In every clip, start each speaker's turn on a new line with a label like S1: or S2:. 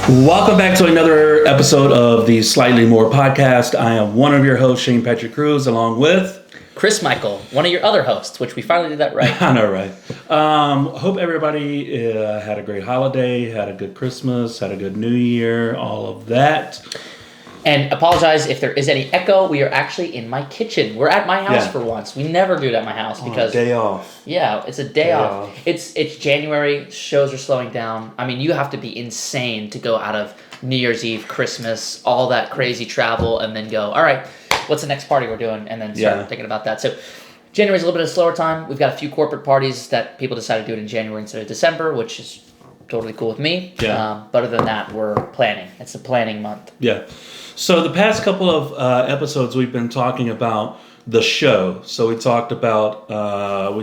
S1: Welcome back to another episode of the Slightly More podcast. I am one of your hosts, Shane Patrick Cruz, along with
S2: Chris Michael, one of your other hosts, which we finally did that right.
S1: I know, right? Hope everybody had a great holiday, had a good Christmas, had a good New Year, all of that.
S2: And apologize if there is any echo. We are actually in my kitchen. We're at my house for once. We never do it at my house because
S1: day off.
S2: Yeah, it's a day off. It's January. Shows are slowing down. I mean, you have to be insane to go out of New Year's Eve, Christmas, all that crazy travel, and then go, all right, what's the next party we're doing? And then start thinking about that. So January's a little bit of a slower time. We've got a few corporate parties that people decided to do it in January instead of December, which is totally cool with me.
S1: Yeah.
S2: But other than that, we're planning. It's the planning month.
S1: Yeah. So the past couple of episodes, we've been talking about the show. So we talked about well,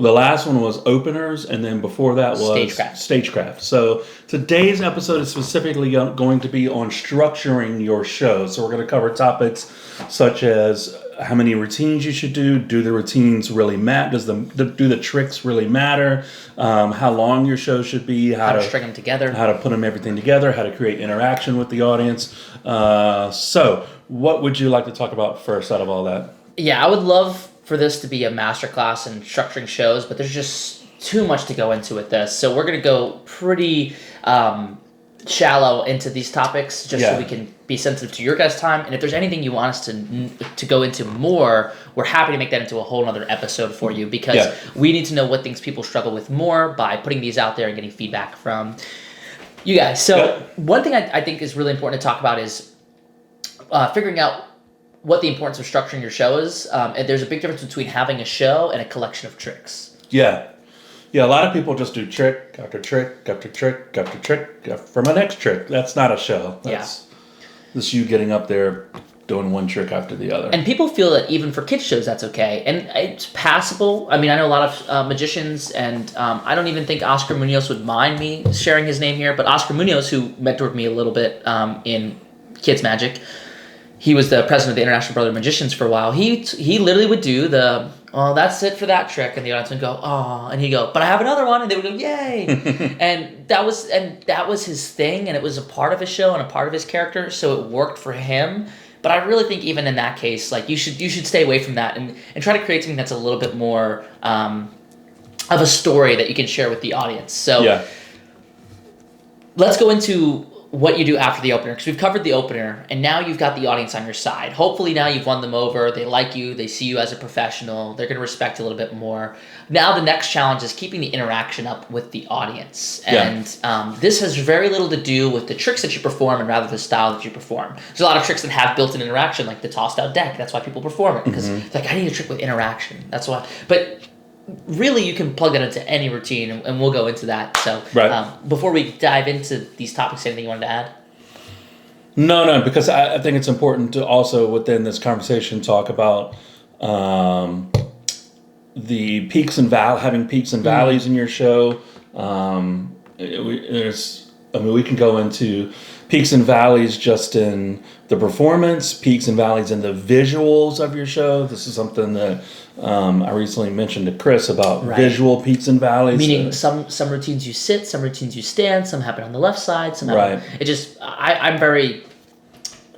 S1: the last one was openers, and then before that was stagecraft. So today's episode is specifically going to be on structuring your show. So we're going to cover topics such as how many routines you should do. Do the routines really matter? Do the tricks really matter? How long your show should be?
S2: How to string them together.
S1: How to put everything together. How to create interaction with the audience. So what would you like to talk about first out of all that?
S2: Yeah, I would love for this to be a masterclass in structuring shows, but there's just too much to go into with this. So we're going to go pretty shallow into these topics just so we can be sensitive to your guys' time. And if there's anything you want us to go into more, we're happy to make that into a whole other episode for you because we need to know what things people struggle with more by putting these out there and getting feedback from you guys. So one thing I think is really important to talk about is figuring out what the importance of structuring your show is. And there's a big difference between having a show and a collection of tricks.
S1: Yeah, a lot of people just do trick after trick after trick after trick for my next trick. That's not a show. That's just you getting up there doing one trick after the other.
S2: And people feel that even for kids shows, that's okay. And it's passable. I mean, I know a lot of magicians, and I don't even think Oscar Munoz would mind me sharing his name here, but Oscar Munoz, who mentored me a little bit in kids magic, he was the president of the International Brotherhood of Magicians for a while. He literally would do that's it for that trick, and the audience would go, oh, and he'd go, but I have another one, and they would go, yay, and that was his thing, and it was a part of his show and a part of his character, so it worked for him. But I really think even in that case, like you should stay away from that and try to create something that's a little bit more of a story that you can share with the audience. So let's go into what you do after the opener, because we've covered the opener, and now you've got the audience on your side. Hopefully now you've won them over. They like you. They see you as a professional. They're going to respect you a little bit more. Now the next challenge is keeping the interaction up with the audience. And this has very little to do with the tricks that you perform and rather the style that you perform. There's a lot of tricks that have built-in interaction, like the tossed out deck. That's why people perform it, because it's like, I need a trick with interaction. That's why. But really, you can plug that into any routine, and we'll go into that. So before we dive into these topics, anything you wanted to add?
S1: No, because I think it's important to also, within this conversation, talk about the peaks and having peaks and valleys in your show. We can go into peaks and valleys just in the performance, peaks and valleys in the visuals of your show. This is something that I recently mentioned to Chris about visual peaks and valleys.
S2: Meaning some routines you sit, some routines you stand, some happen on the left side, some happen... It just... I'm very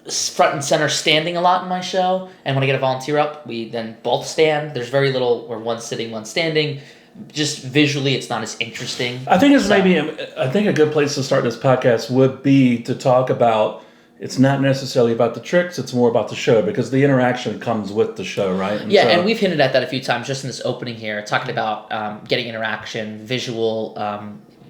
S2: front and center standing a lot in my show, and when I get a volunteer up, we then both stand. There's very little where one's sitting, one's standing. Just visually, it's not as interesting.
S1: I think I think a good place to start this podcast would be to talk about, it's not necessarily about the tricks, it's more about the show, because the interaction comes with the show, right?
S2: And we've hinted at that a few times just in this opening here, talking about getting interaction, visual,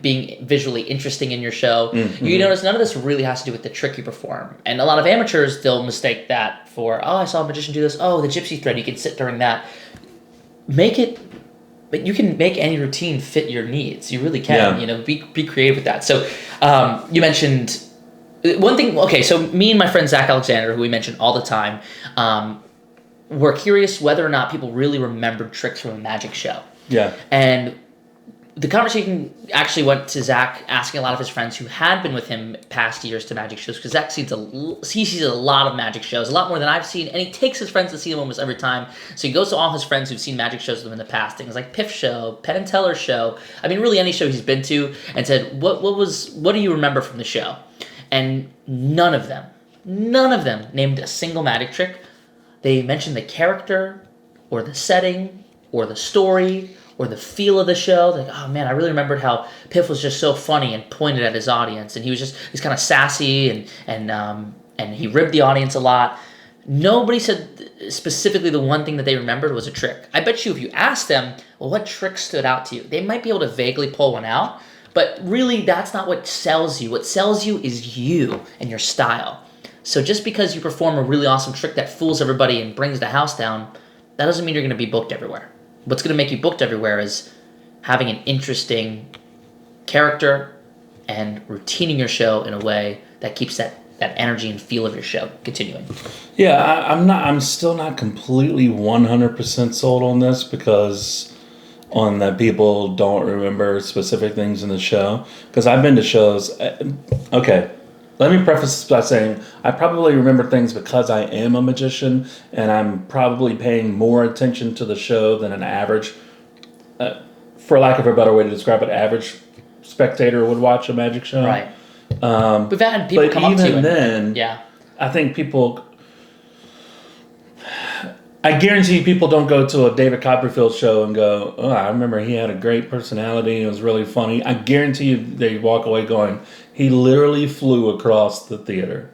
S2: being visually interesting in your show. You notice none of this really has to do with the trick you perform. And a lot of amateurs, they'll mistake that for, I saw a magician do this, the gypsy thread, you can sit during that. But you can make any routine fit your needs. You really can, be creative with that. So you mentioned one thing. Okay, so me and my friend Zach Alexander, who we mention all the time, we're curious whether or not people really remembered tricks from a magic show.
S1: Yeah.
S2: And the conversation actually went to Zach asking a lot of his friends who had been with him past years to magic shows, because Zach sees a lot of magic shows, a lot more than I've seen, and he takes his friends to see them almost every time. So he goes to all his friends who've seen magic shows with him in the past, things like Piff Show, Penn and Teller Show, I mean really any show he's been to, and said, what do you remember from the show? And none of them named a single magic trick. They mentioned the character, or the setting, or the story, or the feel of the show. Like, oh man, I really remembered how Piff was just so funny and pointed at his audience, and he's kind of sassy and he ribbed the audience a lot. Nobody said specifically the one thing that they remembered was a trick. I bet you if you asked them, well, what trick stood out to you? They might be able to vaguely pull one out, but really that's not what sells you. What sells you is you and your style. So just because you perform a really awesome trick that fools everybody and brings the house down, that doesn't mean you're going to be booked everywhere. What's going to make you booked everywhere is having an interesting character and routining your show in a way that keeps that energy and feel of your show continuing.
S1: Yeah, I'm still not completely 100% sold on this, because on that people don't remember specific things in the show. Because I've been to shows. Okay, let me preface this by saying I probably remember things because I am a magician, and I'm probably paying more attention to the show than an average, for lack of a better way to describe it, average spectator would watch a magic show.
S2: Right. We've had people come up to you.
S1: But even then,
S2: yeah,
S1: I think I guarantee people don't go to a David Copperfield show and go, oh, I remember he had a great personality, it was really funny. I guarantee you they walk away going, he literally flew across the theater.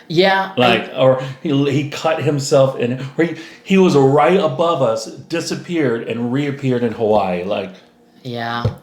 S2: Yeah.
S1: Or he cut himself in, or he was right above us, disappeared, and reappeared in Hawaii.
S2: Yeah.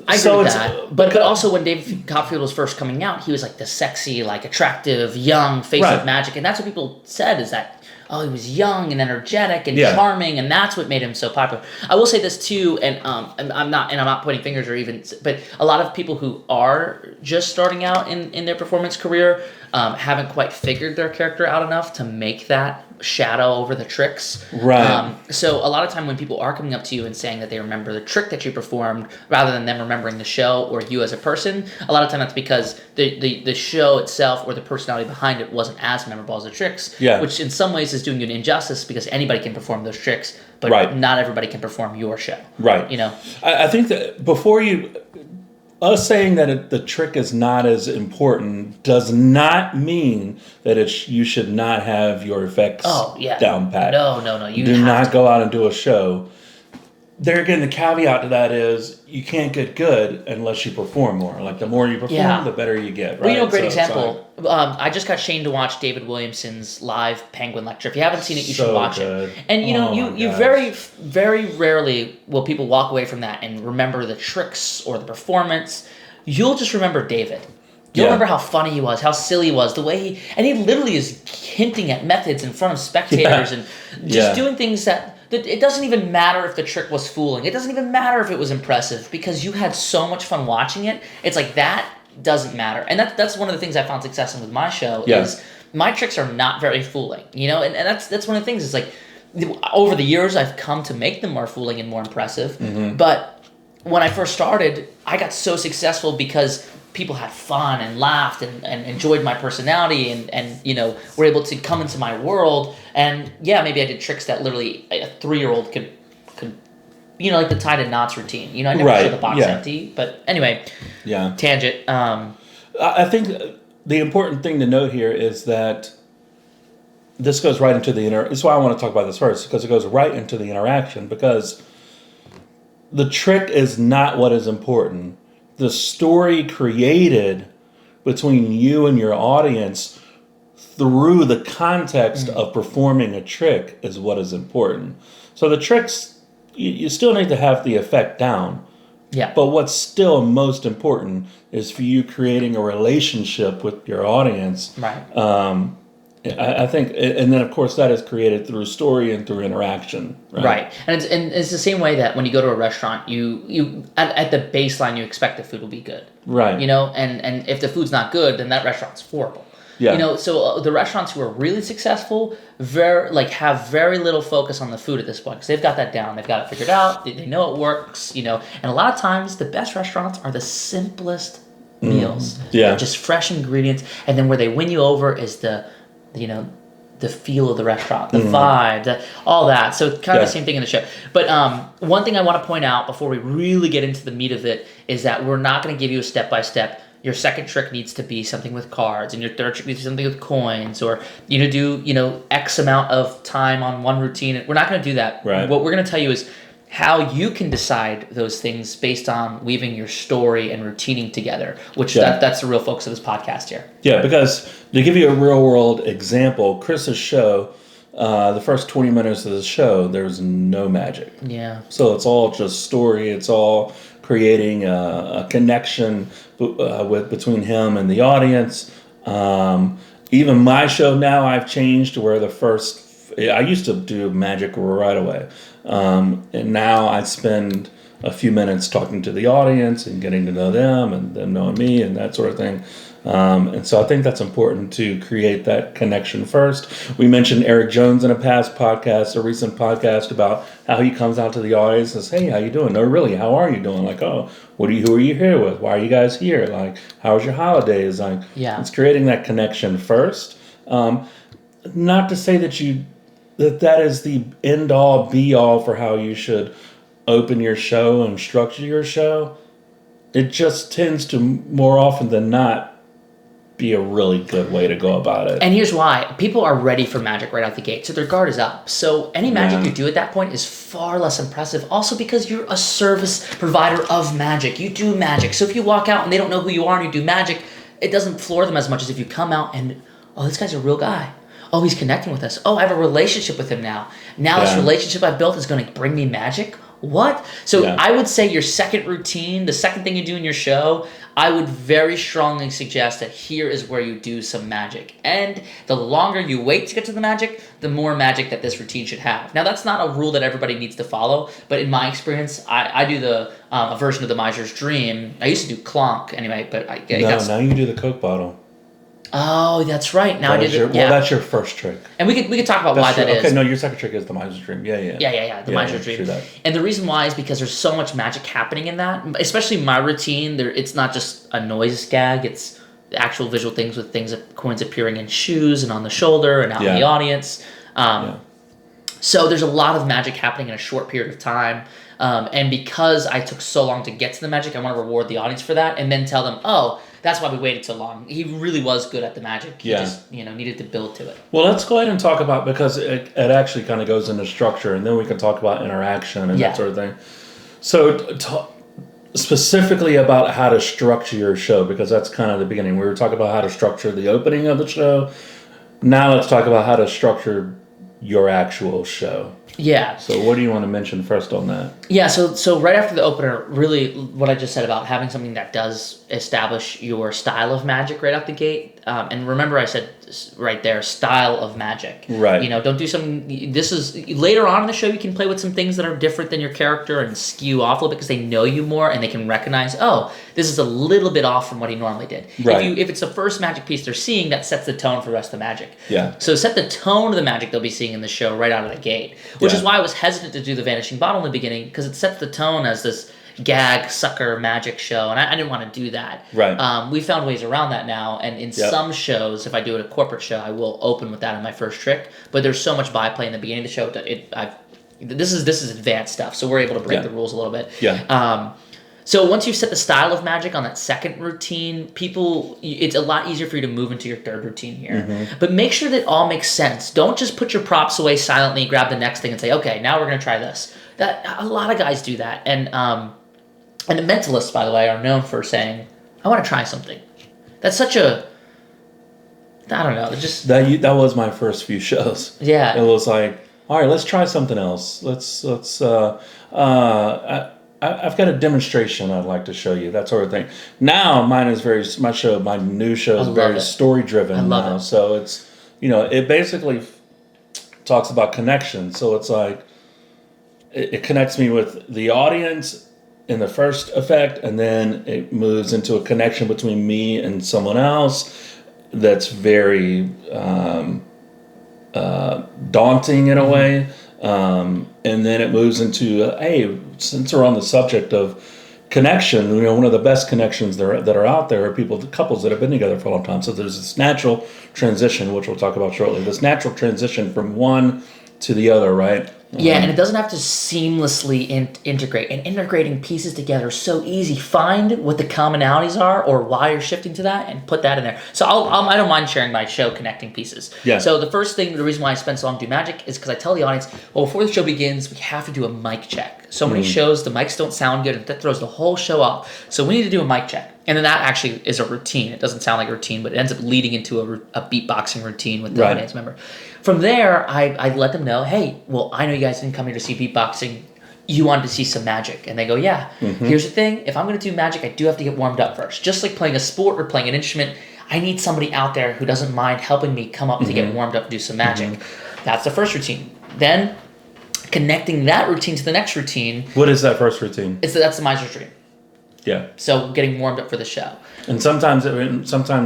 S2: I agree with that. But also when David Copperfield was first coming out, he was like the sexy, attractive, young face of magic. And that's what people said, is that, oh, he was young and energetic and charming, and that's what made him so popular. I will say this too, and I'm not pointing fingers or even, but a lot of people who are just starting out in their performance career haven't quite figured their character out enough to make that shadow over the tricks.
S1: Right.
S2: So a lot of time when people are coming up to you and saying that they remember the trick that you performed rather than them remembering the show or you as a person, a lot of time that's because the show itself or the personality behind it wasn't as memorable as the tricks.
S1: Yeah.
S2: Which in some ways is doing you an injustice, because anybody can perform those tricks, but not everybody can perform your show.
S1: Right. I think that before us saying that the trick is not as important does not mean that you should not have your effects down pat.
S2: No. You
S1: do not go out and do a show. There again, the caveat to that is you can't get good unless you perform more. The more you perform, the better you get. Right?
S2: Well, great example. I just got Shane to watch David Williamson's live Penguin lecture. If you haven't seen it, you should watch it. And you very, very rarely will people walk away from that and remember the tricks or the performance. You'll just remember David. You'll remember how funny he was, how silly he was, the way he literally is hinting at methods in front of spectators and just doing things that it doesn't even matter if the trick was fooling. It doesn't even matter if it was impressive, because you had so much fun watching it. It's like that doesn't matter. And that's one of the things I found success in with my show is my tricks are not very fooling, and that's one of the things. It's like over the years I've come to make them more fooling and more impressive. Mm-hmm. But when I first started, I got so successful because people had fun and laughed and enjoyed my personality and were able to come into my world. And maybe I did tricks that literally a 3-year-old could like the tied in knots routine. I never showed the box empty. But anyway, tangent.
S1: I think the important thing to note here is that this goes right into the that's why I want to talk about this first, because it goes right into the interaction, because the trick is not what is important. The story created between you and your audience through the context of performing a trick is what is important. So the tricks, you still need to have the effect down. Yeah. But what's still most important is for you creating a relationship with your audience.
S2: Right.
S1: I think, and then of course that is created through story and through interaction.
S2: Right. And it's the same way that when you go to a restaurant, you at the baseline you expect the food will be good.
S1: Right.
S2: And if the food's not good, then that restaurant's horrible.
S1: Yeah.
S2: So the restaurants who are really successful have very little focus on the food at this point because they've got that down. They've got it figured out. They know it works. And a lot of times the best restaurants are the simplest meals.
S1: Yeah.
S2: Just fresh ingredients, and then where they win you over is the feel of the restaurant, the vibe, all that. So kind of the same thing in the show. But one thing I want to point out before we really get into the meat of it is that we're not going to give you a step-by-step. Your second trick needs to be something with cards, and your third trick needs to be something with coins, or do X amount of time on one routine. We're not going to do that.
S1: Right.
S2: What we're going to tell you is how you can decide those things based on weaving your story and routining together, which that's the real focus of this podcast here.
S1: Yeah, because to give you a real world example, Chris's show, the first 20 minutes of the show, there's no magic.
S2: Yeah.
S1: So it's all just story. It's all creating a connection between him and the audience. Even my show now, I've changed to where I used to do magic right away. And now I spend a few minutes talking to the audience and getting to know them and them knowing me and that sort of thing. And so I think that's important to create that connection first. We mentioned Eric Jones in a recent podcast about how he comes out to the audience and says, "Hey, how you doing? No, really, how are you doing? Like, oh, who are you here with? Why are you guys here? Like, how was your holidays?" Like, it's creating that connection first. Not to say that is the end all be all for how you should open your show and structure your show. It just tends to more often than not be a really good way to go about it.
S2: And here's why. People are ready for magic right out the gate, so their guard is up. So any magic you do at that point is far less impressive. Also because you're a service provider of magic. You do magic. So if you walk out and they don't know who you are and you do magic, it doesn't floor them as much as if you come out and, oh, this guy's a real guy. Oh, he's connecting with us. Oh, I have a relationship with him now. Now this relationship I've built is going to bring me magic? What? So I would say your second routine, the second thing you do in your show, I would very strongly suggest that here is where you do some magic. And the longer you wait to get to the magic, the more magic that this routine should have. Now, that's not a rule that everybody needs to follow, but in my experience, I do a version of the Miser's Dream. I used to do Clonk anyway, but
S1: now you do the Coke bottle.
S2: Oh, that's right. Now
S1: that's your first trick.
S2: And we could talk about why that is.
S1: Okay, no, your second trick is the Miser's Dream.
S2: Yeah. The Miser's Dream. And the reason why is because there's so much magic happening in that. Especially my routine. It's not just a noise gag. It's actual visual things with coins appearing in shoes and on the shoulder and out in the audience. So there's a lot of magic happening in a short period of time. And because I took so long to get to the magic, I want to reward the audience for that and then tell them, oh, that's why we waited so long. He really was good at the magic. He just, needed to build to it.
S1: Well, let's go ahead and talk about, because it actually kind of goes into structure, and then we can talk about interaction and that sort of thing. So specifically about how to structure your show, because that's kind of the beginning. We were talking about how to structure the opening of the show. Now let's talk about how to structure your actual show.
S2: Yeah.
S1: So what do you want to mention first on that?
S2: Yeah, so right after the opener, really what I just said about having something that does establish your style of magic right out the gate. And remember I said right there, style of magic.
S1: Right.
S2: Don't do something, this is, later on in the show you can play with some things that are different than your character and skew off a little bit because they know you more and they can recognize, oh, this is a little bit off from what he normally did.
S1: Right.
S2: If it's the first magic piece they're seeing, that sets the tone for the rest of the magic.
S1: Yeah.
S2: So set the tone of the magic they'll be seeing in the show right out of the gate. Which is why I was hesitant to do the Vanishing Bottle in the beginning, because it sets the tone as this gag sucker magic show, and I didn't want to do that.
S1: Right.
S2: We found ways around that now, and in some shows, if I do it a corporate show, I will open with that in my first trick. But there's so much byplay in the beginning of the show that this is advanced stuff, so we're able to break the rules a little bit.
S1: Yeah.
S2: So once you set the style of magic on that second routine, it's a lot easier for you to move into your third routine here. Mm-hmm. But make sure that it all makes sense. Don't just put your props away silently, grab the next thing, and say, okay, now we're going to try this. A lot of guys do that. And the mentalists, by the way, are known for saying, I want to try something. That's such a... I don't know. Just
S1: that was my first few shows.
S2: Yeah.
S1: It was like, all right, let's try something else. I've got a demonstration I'd like to show you, that sort of thing. Now my new show is very story driven.
S2: I love it.
S1: So it's, it basically talks about connection. So it's like, it connects me with the audience in the first effect, and then it moves into a connection between me and someone else. that's very daunting in a way. And then it moves into, hey, since we're on the subject of connection, one of the best connections that are out there are couples that have been together for a long time. So there's this natural transition, which we'll talk about shortly, this natural transition from one to the other, right?
S2: Yeah, and it doesn't have to seamlessly integrate. And integrating pieces together is so easy. Find what the commonalities are or why you're shifting to that and put that in there. So I don't mind sharing my show connecting pieces.
S1: Yeah.
S2: So the reason why I spend so long doing magic is because I tell the audience, well, before the show begins, we have to do a mic check. So many shows, the mics don't sound good, and that throws the whole show off. So we need to do a mic check. And then that actually is a routine. It doesn't sound like a routine, but it ends up leading into a beatboxing routine with the audience member. From there, I let them know, hey, well, I know you guys didn't come here to see beatboxing. You wanted to see some magic. And they go, yeah. Here's the thing. If I'm going to do magic, I do have to get warmed up first. Just like playing a sport or playing an instrument, I need somebody out there who doesn't mind helping me come up to get warmed up and do some magic. That's the first routine. Then connecting that routine to the next routine.
S1: What is that first routine?
S2: That's the miser's dream.
S1: Yeah.
S2: So getting warmed up for the show.
S1: And sometimes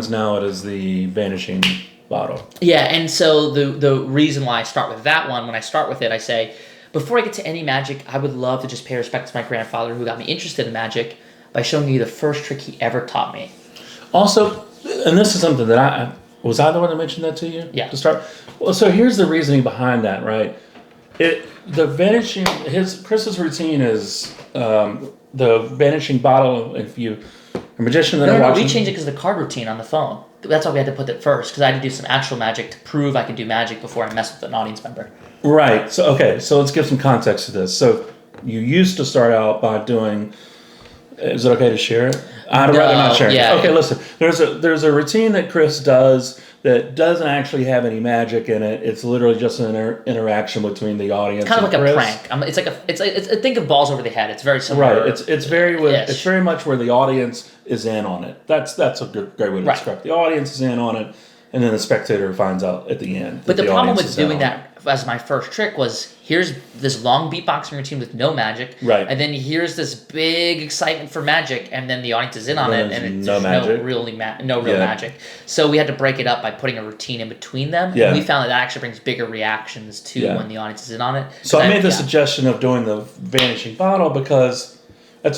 S1: now it is the vanishing bottle.
S2: Yeah, and so the reason why I start with that one, when I start with it, I say, before I get to any magic, I would love to just pay respect to my grandfather who got me interested in magic by showing you the first trick he ever taught me.
S1: Also, and this is something that I the one that mentioned that to you?
S2: Yeah.
S1: To start. Well, so here's the reasoning behind that, right? Chris's routine is the vanishing bottle. If you a magician that I'm watching,
S2: we changed it because of the card routine on the phone. That's why we had to put it first, because I had to do some actual magic to prove I could do magic before I mess with an audience member.
S1: Right. So let's give some context to this. So you used to start out by doing. Is it okay to share it? I'd rather not share it.
S2: Yeah.
S1: Okay, listen. There's a routine that Chris does that doesn't actually have any magic in it. It's literally just an interaction between the audience.
S2: Kind of like
S1: Chris.
S2: a prank. It's think of balls over the head. It's very similar.
S1: Right. It's very much where the audience is in on it. That's a great way to describe it. The audience is in on it, and then the spectator finds out at the end.
S2: But the problem with doing that as my first trick was, here's this long beatboxing routine with no magic,
S1: right?
S2: And then here's this big excitement for magic, and then the audience is in on it, and it's no real magic. So we had to break it up by putting a routine in between them.
S1: Yeah.
S2: And we found that actually brings bigger reactions to when the audience is in on it.
S1: So I made the suggestion of doing the vanishing bottle because it's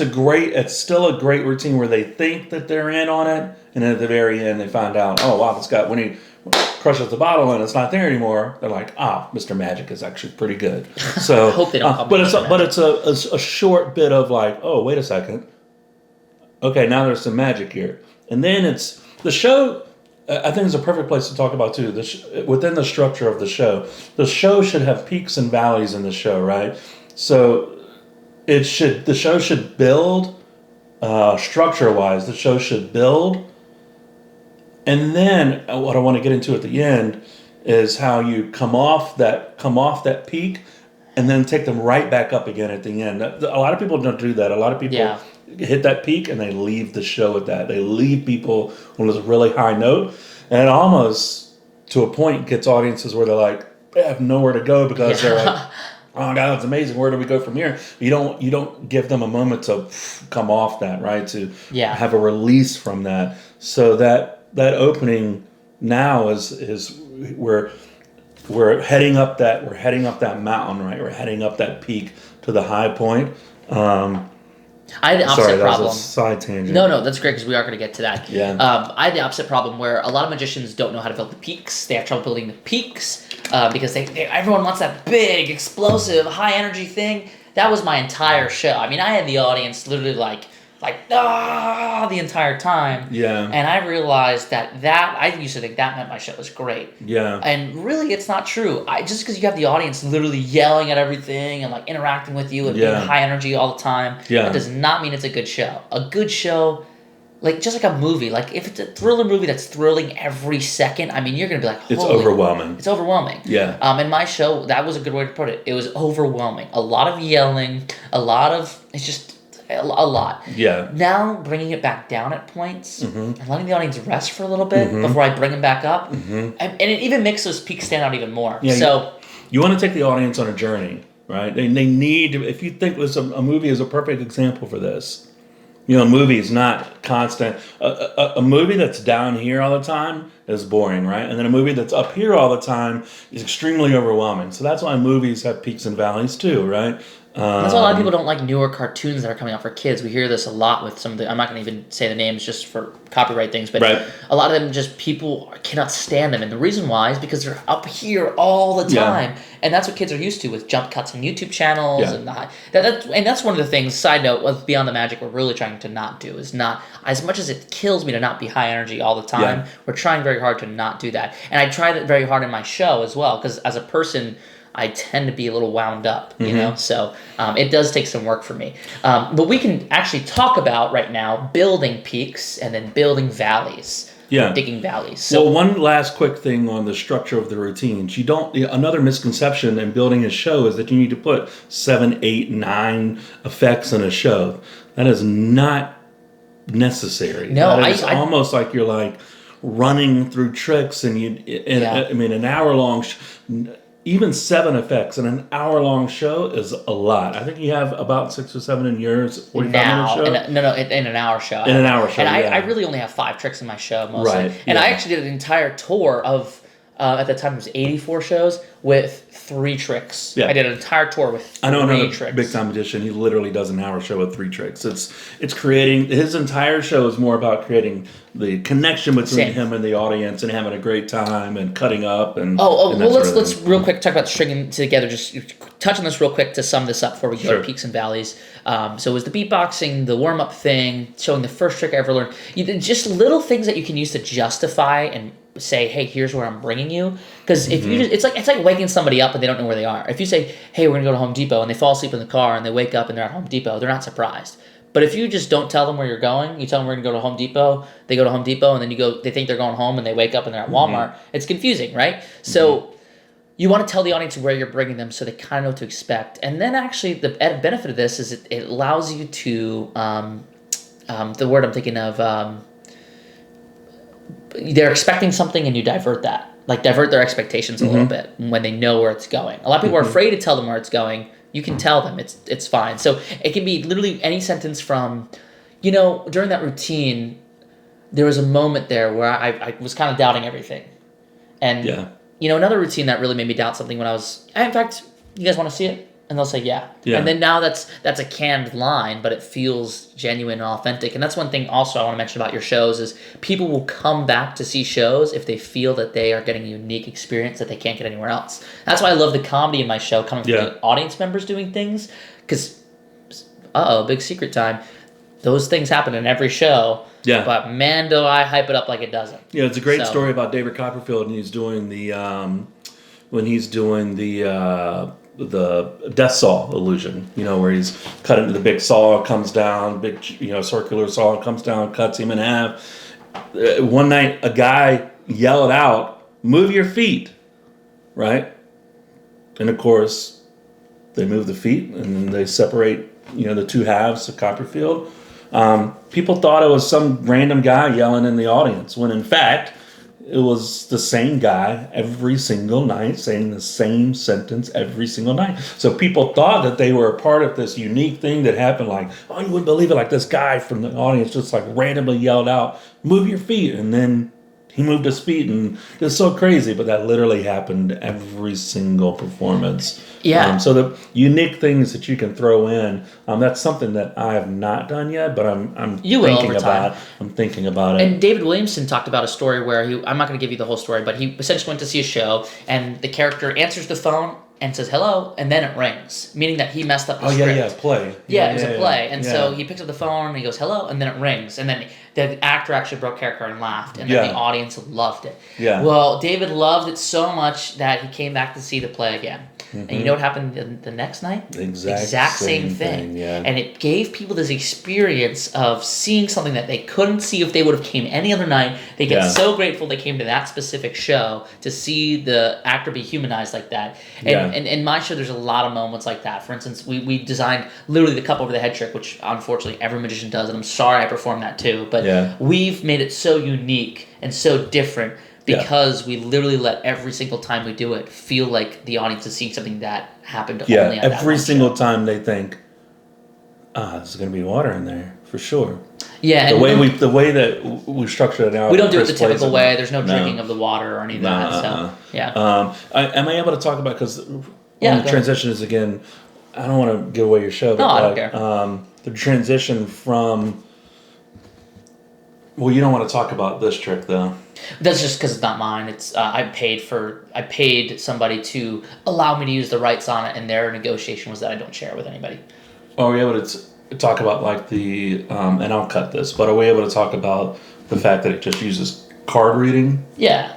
S1: still a great routine where they think that they're in on it, and then at the very end they find out, oh wow, this guy, when he crushes the bottle and it's not there anymore, they're like, Mr. Magic is actually pretty good. So
S2: I hope they don't
S1: but it's a short bit of like, oh, wait a second. Okay, now there's some magic here. And then it's the show. I think it's a perfect place to talk about too. Within the structure of the show should have peaks and valleys in the show, right? So the show should build structure-wise. The show should build. And then what I want to get into at the end is how you come off that peak and then take them right back up again at the end. A lot of people don't do that. A lot of people hit that peak and they leave the show at that. They leave people on this really high note, and it almost to a point gets audiences where they're like, they have nowhere to go because they're like, oh my God, that's amazing. Where do we go from here? You don't give them a moment to come off that, right? To have a release from that. So that opening now is we're heading up that mountain, right? We're heading up that peak to the high point.
S2: I had the opposite problem.
S1: That was a side tangent.
S2: No, that's great because we are going to get to that.
S1: Yeah.
S2: I had the opposite problem where a lot of magicians don't know how to build the peaks. They have trouble building the peaks because everyone wants that big, explosive, high energy thing. That was my entire show. I mean, I had the audience literally like the entire time.
S1: Yeah.
S2: And I realized that I used to think that meant my show was great.
S1: Yeah.
S2: And really, it's not true. Just because you have the audience literally yelling at everything and like interacting with you and being high energy all the time, that does not mean it's a good show. A good show, like just like a movie, like if it's a thriller movie that's thrilling every second, I mean, you're gonna be like, holy,
S1: it's overwhelming.
S2: It's overwhelming.
S1: Yeah.
S2: In my show, that was a good way to put it. It was overwhelming. A lot of yelling. It's just. A lot.
S1: Yeah.
S2: Now bringing it back down at points and letting the audience rest for a little bit before I bring them back up, and it even makes those peaks stand out even more.
S1: Yeah,
S2: so
S1: you want to take the audience on a journey, right? They need to, if you think a movie is a perfect example for this, A movie is not constant. A movie that's down here all the time is boring, right? And then a movie that's up here all the time is extremely overwhelming. So that's why movies have peaks and valleys too, right?
S2: That's why a lot of people don't like newer cartoons that are coming out for kids. We hear this a lot with some of the. I'm not going to even say the names just for copyright things, but a lot of them just people cannot stand them, and the reason why is because they're up here all the time, and that's what kids are used to with jump cuts and YouTube channels, and that's one of the things. Side note, with Beyond the Magic, we're really trying to not do is not as much as it kills me to not be high energy all the time. Yeah. We're trying very hard to not do that, and I try that very hard in my show as well because as a person. I tend to be a little wound up, you know? So it does take some work for me. But we can actually talk about right now building peaks and then building valleys. Digging valleys. So,
S1: well, one last quick thing on the structure of the routines. Another misconception in building a show is that you need to put 7, 8, 9 effects in a show. That is not necessary.
S2: No,
S1: it's almost like you're like running through tricks and an hour long... Even 7 effects in an hour-long show is a lot. I think you have about 6 or 7 in yours 45-minute show.
S2: In an hour show.
S1: In an hour show,
S2: and I really only have 5 tricks in my show mostly.
S1: Right.
S2: And I actually did an entire tour of, at the time it was 84 shows, with 3 tricks. Yeah. I did an entire tour with 3 tricks.
S1: I know another big-time magician, he literally does an hour show with 3 tricks. It's creating, his entire show is more about creating the connection between him and the audience and having a great time and cutting up and
S2: let's real quick talk about stringing together, just touch on this real quick to sum this up before we go to peaks and valleys. So it was the beatboxing, the warm-up thing, showing the first trick I ever learned. Just little things that you can use to justify and say, hey, here's where I'm bringing you. Because if you just, it's like waking somebody up and they don't know where they are. If you say, hey, we're gonna go to Home Depot, and they fall asleep in the car and they wake up and they're at Home Depot, they're not surprised. But if you just don't tell them where you're going, you tell them we're going to go to Home Depot, they go to Home Depot, and then they think they're going home, and they wake up and they're at Walmart. It's confusing, right? So you want to tell the audience where you're bringing them so they kind of know what to expect. And then actually the added benefit of this is it allows you to, the word I'm thinking of, they're expecting something and you divert that. Like divert their expectations a little bit when they know where it's going. A lot of people are afraid to tell them where it's going. You can tell them it's fine. So it can be literally any sentence from, during that routine, there was a moment there where I was kind of doubting everything. And, another routine that really made me doubt something when I was, in fact, you guys want to see it? And they'll say, yeah. And then now that's a canned line, but it feels genuine and authentic. And that's one thing also I want to mention about your shows is people will come back to see shows if they feel that they are getting a unique experience that they can't get anywhere else. That's why I love the comedy in my show coming from the audience members doing things. Because, big secret time. Those things happen in every show. Yeah. But man, do I hype it up like it doesn't.
S1: Yeah, it's a great story about David Copperfield, and he's doing the death saw illusion, where he's cut into the big saw, comes down, big, circular saw comes down, cuts him in half. One night, a guy yelled out, "Move your feet," right? And of course, they move the feet and they separate, the two halves of Copperfield. People thought it was some random guy yelling in the audience, when in fact, it was the same guy every single night saying the same sentence every single night. So people thought that they were a part of this unique thing that happened, like, oh, you wouldn't believe it, like this guy from the audience just like randomly yelled out, "Move your feet," and then he moved his feet, and it's so crazy, but that literally happened every single performance.
S2: Yeah.
S1: So the unique things that you can throw in, that's something that I have not done yet, but I'm thinking about. I'm thinking about it.
S2: And David Williamson talked about a story where I'm not going to give you the whole story, but he essentially went to see a show, and the character answers the phone and says hello, and then it rings, meaning that he messed up the script.
S1: Play.
S2: Yeah, it was a play. And so he picks up the phone, and he goes hello, and then it rings, and then the actor actually broke character and laughed, and then the audience loved it. Yeah. Well, David loved it so much that he came back to see the play again. And you know what happened the next night?
S1: The exact same thing. Yeah.
S2: And it gave people this experience of seeing something that they couldn't see if they would have came any other night. They get so grateful they came to that specific show to see the actor be humanized like that. And in my show, there's a lot of moments like that. For instance, we designed literally the cup over the head trick, which unfortunately every magician does, and I'm sorry I performed that too. But we've made it so unique and so different because we literally let every single time we do it feel like the audience is seeing something that happened only at that
S1: every single
S2: show.
S1: time they think, there's going to be water in there. for sure.
S2: Yeah,
S1: the way that we structure it now.
S2: We don't do it the typical way. There's no drinking of the water or any of that. So yeah.
S1: Am I able to talk about, because the transition is, again, I don't want to give away your show. But
S2: I don't care.
S1: The transition from. Well, you don't want to talk about this trick though.
S2: That's just because it's not mine. It's I paid somebody to allow me to use the rights on it, and their negotiation was that I don't share it with anybody.
S1: Are we able to talk about like the and I'll cut this, but are we able to talk about the fact that it just uses card reading?
S2: Yeah.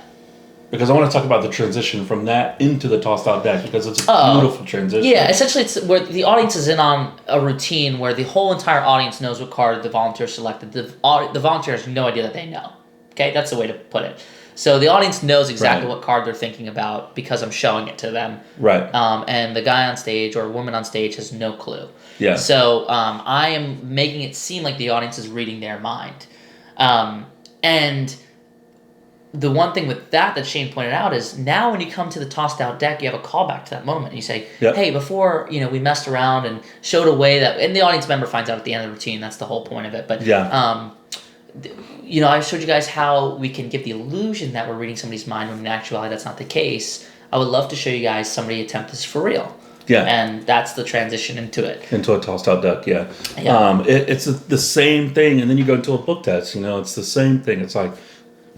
S1: Because I want to talk about the transition from that into the tossed out deck, because it's a beautiful transition.
S2: Yeah, essentially it's where the audience is in on a routine where the whole entire audience knows what card the volunteer selected. The volunteer has no idea that they know. Okay, that's the way to put it. So the audience knows exactly what card they're thinking about because I'm showing it to them.
S1: Right.
S2: And the guy on stage or woman on stage has no clue.
S1: Yeah.
S2: So I am making it seem like the audience is reading their mind. And the one thing with that Shane pointed out is now when you come to the tossed out deck, you have a callback to that moment. You say, hey, before we messed around and showed a way that, and the audience member finds out at the end of the routine. That's the whole point of it. But I showed you guys how we can give the illusion that we're reading somebody's mind when in actuality that's not the case. I would love to show you guys somebody attempt this for real.
S1: Yeah.
S2: And that's the transition into it.
S1: Into a tossed out deck, yeah. It's the same thing, and then you go into a book test, it's the same thing. It's like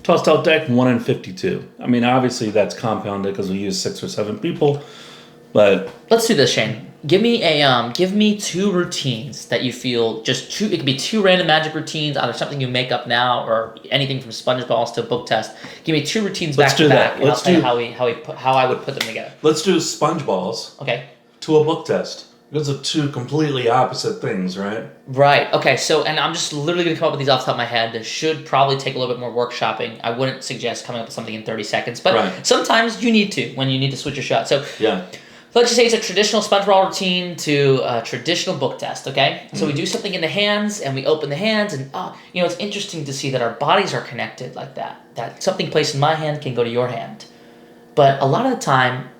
S1: tossed out deck, 1 in 52. I mean, obviously that's compounded because we use 6 or 7 people, but...
S2: Let's do this, Shane. Give me 2 routines that you feel it could be 2 random magic routines, either something you make up now or anything from sponge balls to a book test. Give me 2 routines back to back, and I'll tell you how I would put them together.
S1: Let's do sponge balls.
S2: Okay.
S1: To a book test. Those are 2 completely opposite things, right?
S2: Right. Okay. So, and I'm just literally going to come up with these off the top of my head. This should probably take a little bit more workshopping. I wouldn't suggest coming up with something in 30 seconds, but sometimes you need to when you need to switch your shot. So let's just say it's a traditional sponge ball routine to a traditional book test, okay? So we do something in the hands, and we open the hands, and it's interesting to see that our bodies are connected like that. That something placed in my hand can go to your hand. But a lot of the time,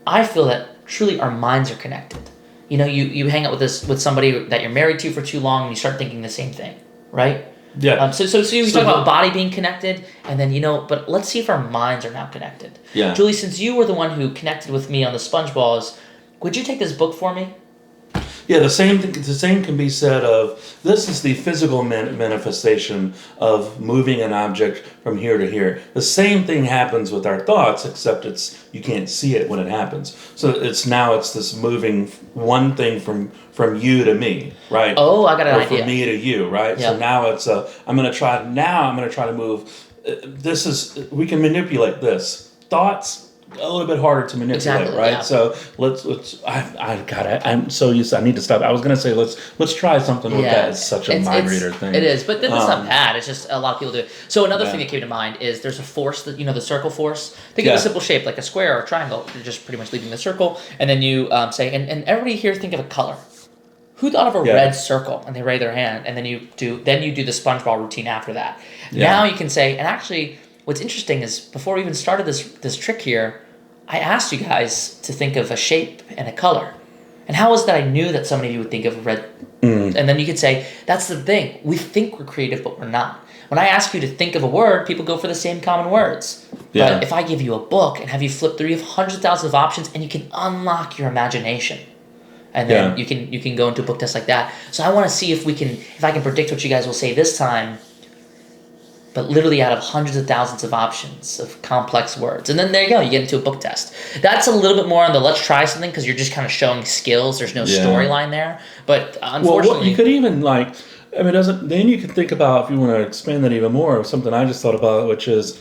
S2: I feel that truly our minds are connected. You hang out with somebody that you're married to for too long, and you start thinking the same thing, right?
S1: Yeah.
S2: So you talk about body being connected, and then but let's see if our minds are now connected.
S1: Yeah.
S2: Julie, since you were the one who connected with me on the sponge balls, would you take this book for me?
S1: Yeah, the same can be said of, this is the physical manifestation of moving an object from here to here. The same thing happens with our thoughts, except you can't see it when it happens. So it's this moving one thing from you to me, right?
S2: Oh, I got an idea.
S1: From me to you, right? Yeah. So now I'm going to try to move. We can manipulate this. Thoughts, a little bit harder to manipulate, right? Yeah. So I need to stop. I was gonna say let's try something with that. It's such a mind reader thing.
S2: It is, but then it's not bad. It's just a lot of people do it. So another thing that came to mind is there's a force that the circle force. Think of a simple shape like a square or a triangle. You're just pretty much leaving the circle, and then you say, and everybody here think of a color. Who thought of a red circle? And they raise their hand, and then you do the sponge ball routine after that. Yeah. Now you can say, and actually, what's interesting is before we even started this trick here, I asked you guys to think of a shape and a color. And how was it that I knew that so many of you would think of a red? And then you could say, that's the thing. We think we're creative, but we're not. When I ask you to think of a word, people go for the same common words. Yeah. But if I give you a book and have you flip through, you have hundreds of thousands of options, and you can unlock your imagination. And then you can go into a book test like that. So I want to see if I can predict what you guys will say this time, but literally out of hundreds of thousands of options of complex words. And then there you go, you get into a book test. That's a little bit more on the let's try something, because you're just kind of showing skills. There's no storyline there. But unfortunately...
S1: Well, you could even then you can think about, if you want to expand that even more, something I just thought about, which is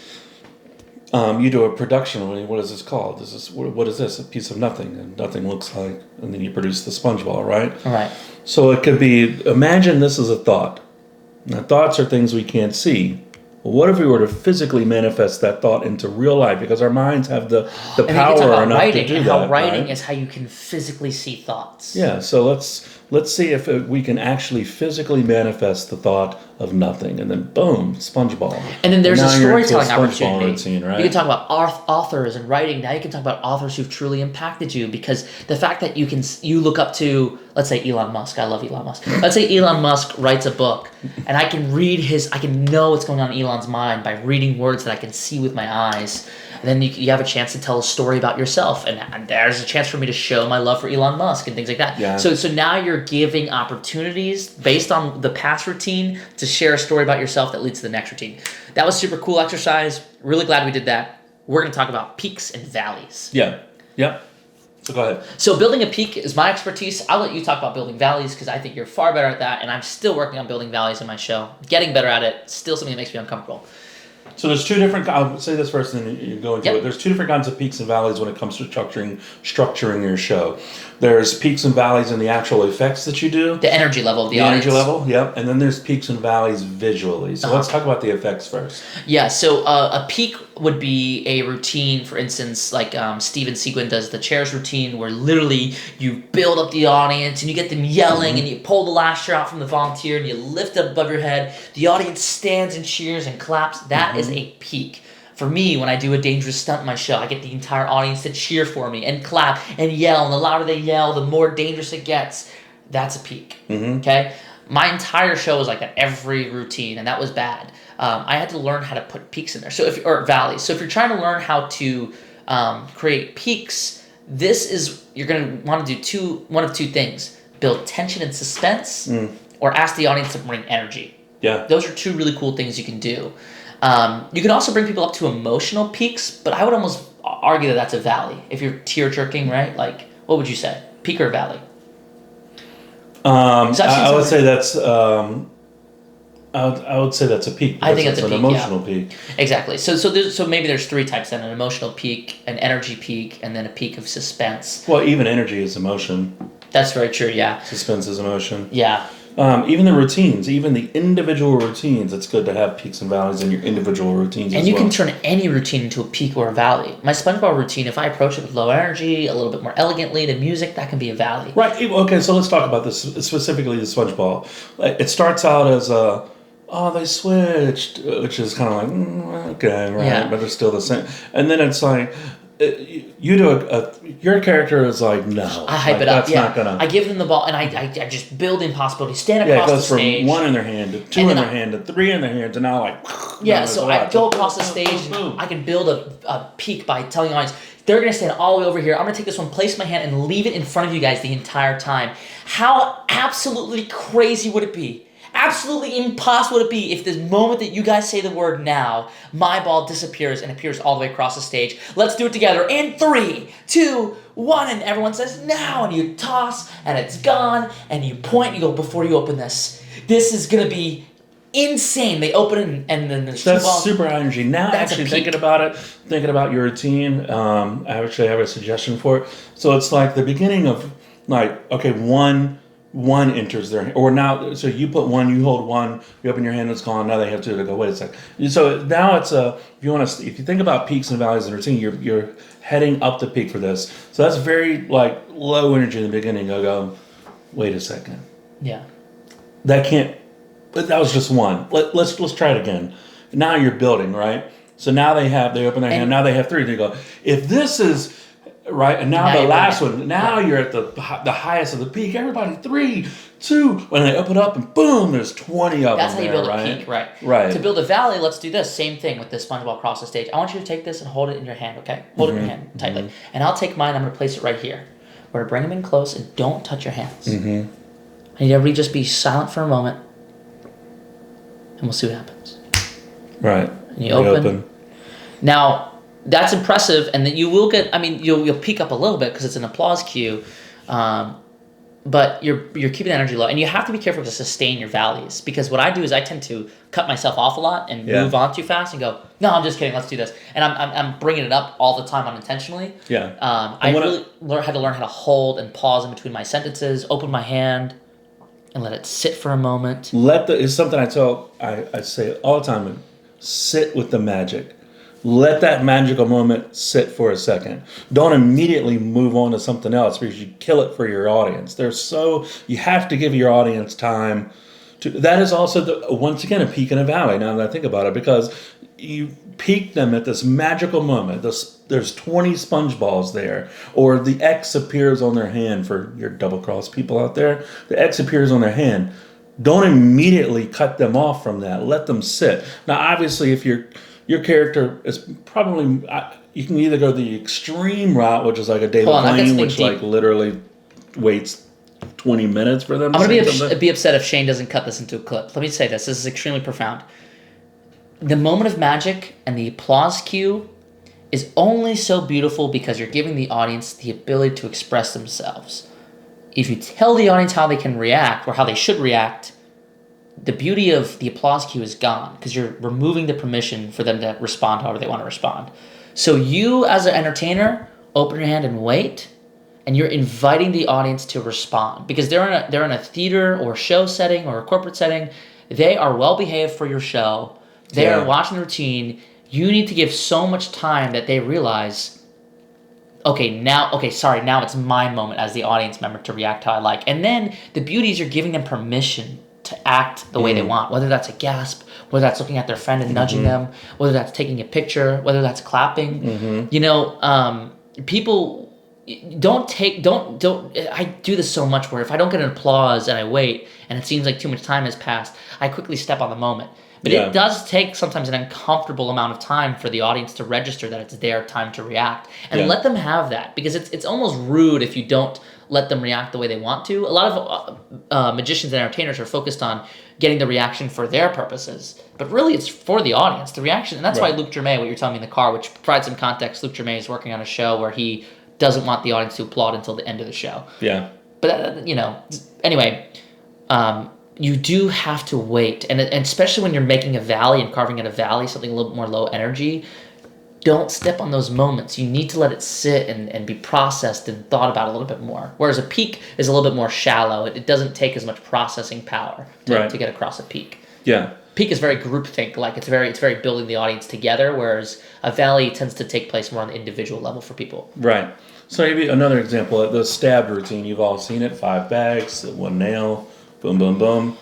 S1: you do a production. What is this called? What is this? A piece of nothing, and nothing looks like, and then you produce the sponge ball, right?
S2: Right.
S1: So it could be, imagine this is a thought. Now, thoughts are things we can't see. What if we were to physically manifest that thought into real life? Because our minds have the power enough to do that.
S2: How writing is how you can physically see thoughts.
S1: Yeah, so let's see if we can actually physically manifest the thought of nothing, and then boom, SpongeBob.
S2: And then there's a storytelling opportunity.
S1: Routine, right?
S2: You can talk about authors and writing. Now you can talk about authors who've truly impacted you, because the fact that you look up to, let's say, Elon Musk. I love Elon Musk. Let's say Elon Musk writes a book, and I can I can know what's going on in Elon's mind by reading words that I can see with my eyes. And then you have a chance to tell a story about yourself, and there's a chance for me to show my love for Elon Musk and things like that.
S1: Yeah.
S2: So now you're giving opportunities based on the past routine to share a story about yourself that leads to the next routine. That was super cool exercise. Really glad we did that. We're going to talk about peaks and valleys.
S1: Yeah. Yep. So go ahead.
S2: So building a peak is my expertise. I'll let you talk about building valleys because I think you're far better at that, and I'm still working on building valleys in my show. Getting better at it. Still something that makes me uncomfortable.
S1: So there's two different. I'll say this first, and then you go into it. There's two different kinds of peaks and valleys when it comes to structuring your show. There's peaks and valleys in the actual effects that you do.
S2: The energy level of the audience.
S1: Energy level, yep. And then there's peaks and valleys visually. So let's talk about the effects first.
S2: Yeah. So a peak would be a routine, for instance, like Steven Sequin does the chairs routine, where literally you build up the audience and you get them yelling, and you pull the last chair out from the volunteer and you lift it above your head. The audience stands and cheers and claps. That is a peak. For me, when I do a dangerous stunt in my show, I get the entire audience to cheer for me and clap and yell. And the louder they yell, the more dangerous it gets. That's a peak. Okay? My entire show was like that, every routine, and that was bad. I had to learn how to put peaks in there, or valleys. So if you're trying to learn how to create peaks, you're going to want to do one of two things: build tension and suspense, or ask the audience to bring energy.
S1: Yeah,
S2: those are two really cool things you can do. You can also bring people up to emotional peaks, but I would almost argue that that's a valley. If you're tear jerking, right? Like, what would you say? Peak or valley?
S1: I would say that's. I would say that's a peak.
S2: I think it's an
S1: emotional peak.
S2: Exactly. So maybe there's three types then: an emotional peak, an energy peak, and then a peak of suspense.
S1: Well, even energy is emotion.
S2: That's very true. Yeah.
S1: Suspense is emotion.
S2: Yeah.
S1: Even the routines, even the individual routines, it's good to have peaks and valleys in your individual routines
S2: and you can turn any routine into a peak or a valley. My SpongeBob routine, if I approach it with low energy, a little bit more elegantly, the music, that can be a valley.
S1: Right. Okay, so let's talk about this, specifically the SpongeBob. It starts out as they switched, which is kind of like, okay, right, yeah. But it's still the same. And then it's like, you do your character is like, no.
S2: I hype it up. Yeah. I give them the ball, and I just build the impossibility. Stand across the stage.
S1: It goes from one in their hand to two in their hand to three in their hand to now like.
S2: Yeah, so I go across the stage, and I can build a peak by telling the audience, they're going to stand all the way over here. I'm going to take this one, place my hand, and leave it in front of you guys the entire time. How absolutely crazy would it be? Absolutely impossible would it be if the moment that you guys say the word now, my ball disappears and appears all the way across the stage. Let's do it together in 3, 2, 1, and everyone says now, and you toss, and it's gone, and you point, and you go, before you open this, this is going to be insane. They open it, and then there's
S1: that's two balls. Super high energy. Now, actually thinking about your routine, I actually have a suggestion for it. So it's like the beginning of, like, okay, one enters their, or now, so you put one, you hold one, you open your hand, it's gone. Now they have two to go. Wait a second. So now it's if you think about peaks and valleys in routine, you're heading up the peak for this. So that's very like low energy in the beginning. I go, wait a second.
S2: Yeah.
S1: That was just one. Let's try it again. Now you're building, right? So now they open their hand. Now they have three. They go, if this is. Right, and now the last one. Now you're at the highest of the peak. Everybody, 3, 2. When they open up, and boom, there's 20 of them.
S2: That's how you build a peak, right?
S1: Right.
S2: To build a valley, let's do this same thing with this SpongeBob across the stage. I want you to take this and hold it in your hand, okay? Hold it in your hand tightly, and I'll take mine. I'm going to place it right here. We're going to bring them in close, and don't touch your hands. I need everybody just be silent for a moment, and we'll see what happens.
S1: Right.
S2: And you open. Now. That's impressive, and that you will get. I mean, you'll peak up a little bit because it's an applause cue, but you're keeping the energy low, and you have to be careful to sustain your valleys, because what I do is I tend to cut myself off a lot and move on too fast and go, no, I'm just kidding, let's do this, and I'm bringing it up all the time unintentionally.
S1: Yeah.
S2: I really had to learn how to hold and pause in between my sentences, open my hand, and let it sit for a moment.
S1: It's something I say all the time. Sit with the magic. Let that magical moment sit for a second. Don't immediately move on to something else, because you kill it for your audience. You have to give your audience time That is also once again a peak and a valley. Now that I think about it, because you peak them at this magical moment. There's 20 sponge balls there, or the X appears on their hand for your double cross people out there. The X appears on their hand. Don't immediately cut them off from that. Let them sit. Now, obviously, if your character is probably, you can either go the extreme route, which is like a David Blaine, which like literally waits 20 minutes for them.
S2: I'm going to be upset if Shane doesn't cut this into a clip. Let me say this. This is extremely profound. The moment of magic and the applause cue is only so beautiful because you're giving the audience the ability to express themselves. If you tell the audience how they can react or how they should react, the beauty of the applause cue is gone because you're removing the permission for them to respond however they want to respond. So you, as an entertainer, open your hand and wait, and you're inviting the audience to respond because they're in a theater or show setting or a corporate setting. They are well behaved for your show. They are watching the routine. You need to give so much time that they realize, now it's my moment as the audience member to react how I like. And then the beauty is you're giving them permission to act the way they want, whether that's a gasp, whether that's looking at their friend and nudging them, whether that's taking a picture, whether that's clapping. People I do this so much where if I don't get an applause and I wait and it seems like too much time has passed, I quickly step on the moment. But it does take sometimes an uncomfortable amount of time for the audience to register that it's their time to react. And let them have that, because it's almost rude if you don't let them react the way they want to. A lot of magicians and entertainers are focused on getting the reaction for their purposes. But really, it's for the audience, the reaction. And that's why Luc Germain, what you're telling me in the car, which provides some context, Luc Germain is working on a show where he doesn't want the audience to applaud until the end of the show. Yeah. But, anyway... you do have to wait, and especially when you're making a valley and carving out a valley, something a little bit more low energy, don't step on those moments. You need to let it sit and be processed and thought about a little bit more. Whereas a peak is a little bit more shallow. It doesn't take as much processing power to get across a peak. Yeah. Peak is very groupthink, like it's very building the audience together, whereas a valley tends to take place more on the individual level for people. Right. So maybe another example, the stab routine. You've all seen it, 5 bags, 1 nail. Boom, boom, boom.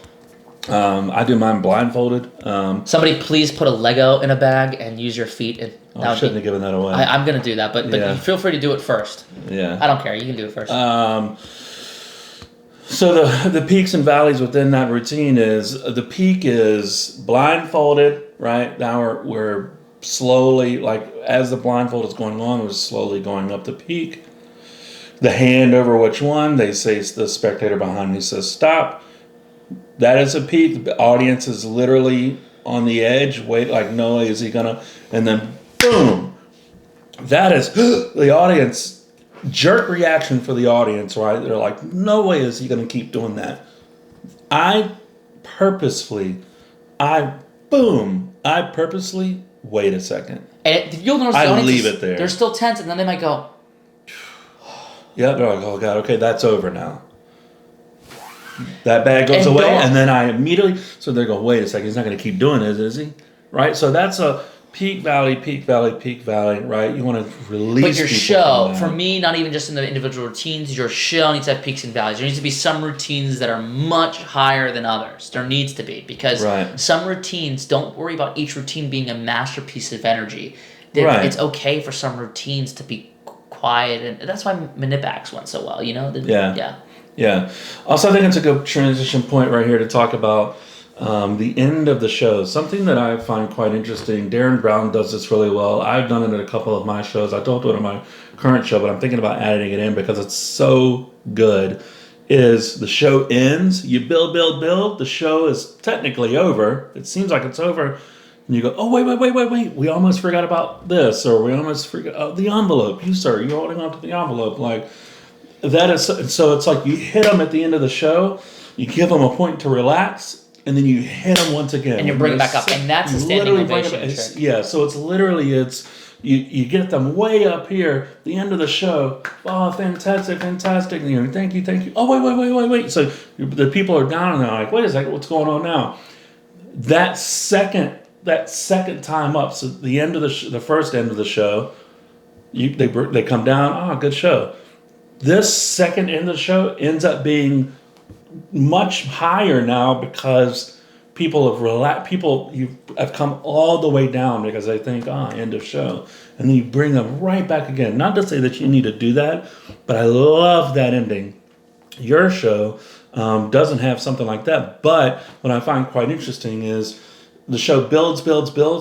S2: I do mine blindfolded. Somebody please put a Lego in a bag and use your feet. I shouldn't have given that away. I'm going to do that, but you feel free to do it first. Yeah. I don't care. You can do it first. So the peaks and valleys within that routine is, the peak is blindfolded, right? Now we're slowly, like as the blindfold is going on, we're slowly going up the peak. The hand over which one, they say, the spectator behind me says stop. That is a peak. The audience is literally on the edge. Wait, like, no, is he gonna? And then, boom. That is the audience. Jerk reaction for the audience, right? They're like, no way is he gonna keep doing that. I purposely wait a second. And you'll notice the audience leave it there. They're still tense, and then they might go. Yeah, they're like, oh God, okay, that's over now. That bag goes away, and then I immediately, so they're going, wait a second, he's not going to keep doing it, is he? Right? So that's a peak, valley, right? You want to release. But your show, for me, not even just in the individual routines, your show needs to have peaks and valleys. There needs to be some routines that are much higher than others. There needs to be, because some routines, don't worry about each routine being a masterpiece of energy. It's okay for some routines to be quiet, and that's why Minibax went so well, Yeah. Also, I think it's a good transition point right here to talk about the end of the show. Something that I find quite interesting. Darren Brown does this really well. I've done it at a couple of my shows. I don't do it on my current show, but I'm thinking about adding it in because it's so good. Is the show ends, you build. The show is technically over. It seems like it's over. And you go, oh, wait. We almost forgot about this, or we almost forgot the envelope. You're holding on to the envelope. Like, that is, so it's like you hit them at the end of the show, you give them a point to relax, and then you hit them once again. And you bring it back up. And that's a standing ovation trick. Yeah, so it's literally, you get them way up here, the end of the show. Oh, fantastic. And thank you. Oh, wait. So the people are down, and they're like, wait a second, what's going on now? That second time up, so the end of the first end of the show, they come down. Oh, good show. This second end of the show ends up being
S1: much higher now because people have relaxed. You have come all the way down because they think, end of show, and then you bring them right back again. Not to say that you need to do that, but I love that ending. Your show doesn't have something like that, but what I find quite interesting is the show builds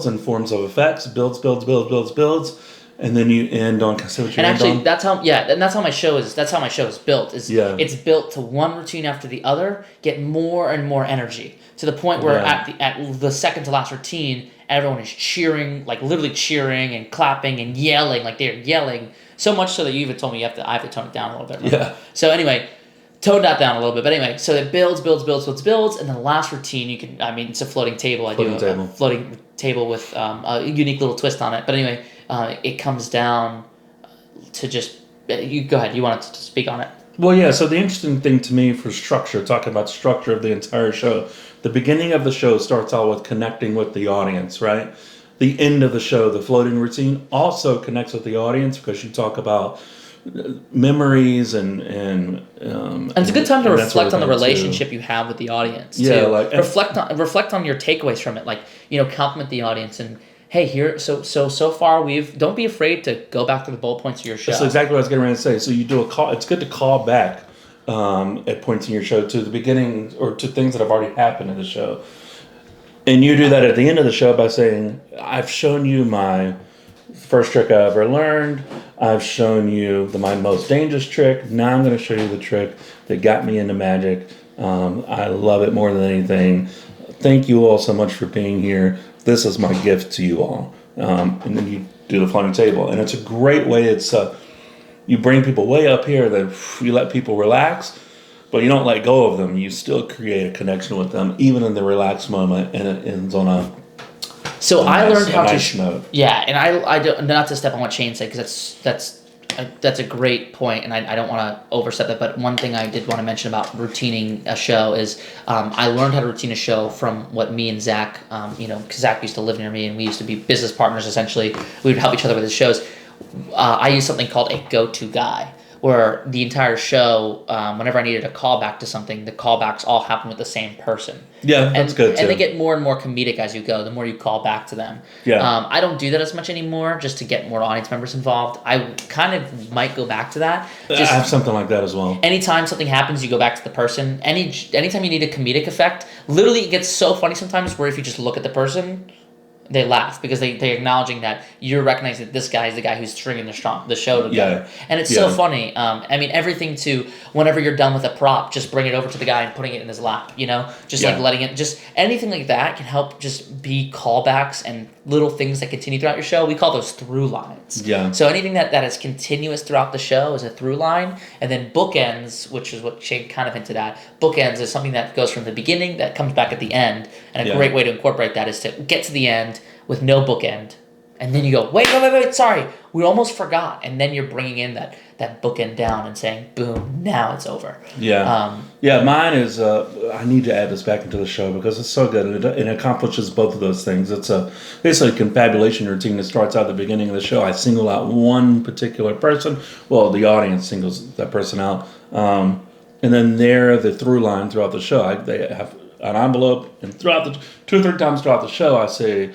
S1: in forms of effects, builds, and then you end on.
S2: That's how my show is. That's how my show is built. It's built to one routine after the other, get more and more energy to the point where at the second to last routine, everyone is cheering, like literally cheering and clapping and yelling, like they're yelling so much so that you even told me I have to tone it down a little bit. Right?
S1: Yeah.
S2: So anyway. Tone that down a little bit, but anyway, so it builds, and then the last routine it's a floating table. I do a floating table with a unique little twist on it. But anyway, it comes down to just, you go ahead, you wanted to speak on it.
S1: Well, yeah, so the interesting thing to me for structure, talking about structure of the entire show, the beginning of the show starts out with connecting with the audience, right? The end of the show, the floating routine, also connects with the audience because you talk about memories and
S2: it's a good time to reflect on the relationship you have with the audience.
S1: Yeah,
S2: reflect on your takeaways from it. Like, compliment the audience and hey, here so far don't be afraid to go back to the bullet points of your show.
S1: That's exactly what I was getting ready to say. So you do a call. It's good to call back at points in your show to the beginning or to things that have already happened in the show, and you do that at the end of the show by saying, "I've shown you my first trick I ever learned. I've shown you my most dangerous trick. Now I'm going to show you the trick that got me into magic. I love it more than anything. Thank you all so much for being here. This is my gift to you all." And then you do the floating table. And it's a great way. It's you bring people way up here, then you let people relax, but you don't let go of them. You still create a connection with them, even in the relaxed moment, and it ends on a...
S2: So I learned how
S1: nice note.
S2: Yeah, and I don't, not to step on what Shane said, because that's a great point, and I don't want to overstep that. But one thing I did want to mention about routining a show is I learned how to routine a show from what me and Zach, because Zach used to live near me, and we used to be business partners. Essentially, we would help each other with his shows. I used something called a go-to guy, where the entire show, whenever I needed a callback to something, the callbacks all happen with the same person.
S1: Yeah, that's good too.
S2: And they get more and more comedic as you go, the more you call back to them.
S1: Yeah.
S2: I don't do that as much anymore, just to get more audience members involved. I kind of might go back to that.
S1: I have something like that as well.
S2: Anytime something happens, you go back to the person. Anytime you need a comedic effect, literally it gets so funny sometimes where if you just look at the person, they laugh because they're acknowledging that you're recognizing that this guy is the guy who's stringing the show together. Yeah. And it's so funny. Everything to whenever you're done with a prop, just bring it over to the guy and putting it in his lap, like letting it, just anything like that can help just be callbacks and little things that continue throughout your show. We call those through lines.
S1: Yeah.
S2: So anything that is continuous throughout the show is a through line. And then bookends, which is what Shane kind of hinted at, bookends is something that goes from the beginning that comes back at the end. And a great way to incorporate that is to get to the end with no bookend, and then you go, wait, sorry, we almost forgot, and then you're bringing in that bookend down and saying, boom, now it's over.
S1: Yeah, mine is, I need to add this back into the show because it's so good, and it accomplishes both of those things. It's basically a confabulation routine that starts out at the beginning of the show. I single out one particular person, well, the audience singles that person out, and then they're the through line throughout the show. They have an envelope, and throughout the 2 or 3 times throughout the show, I say,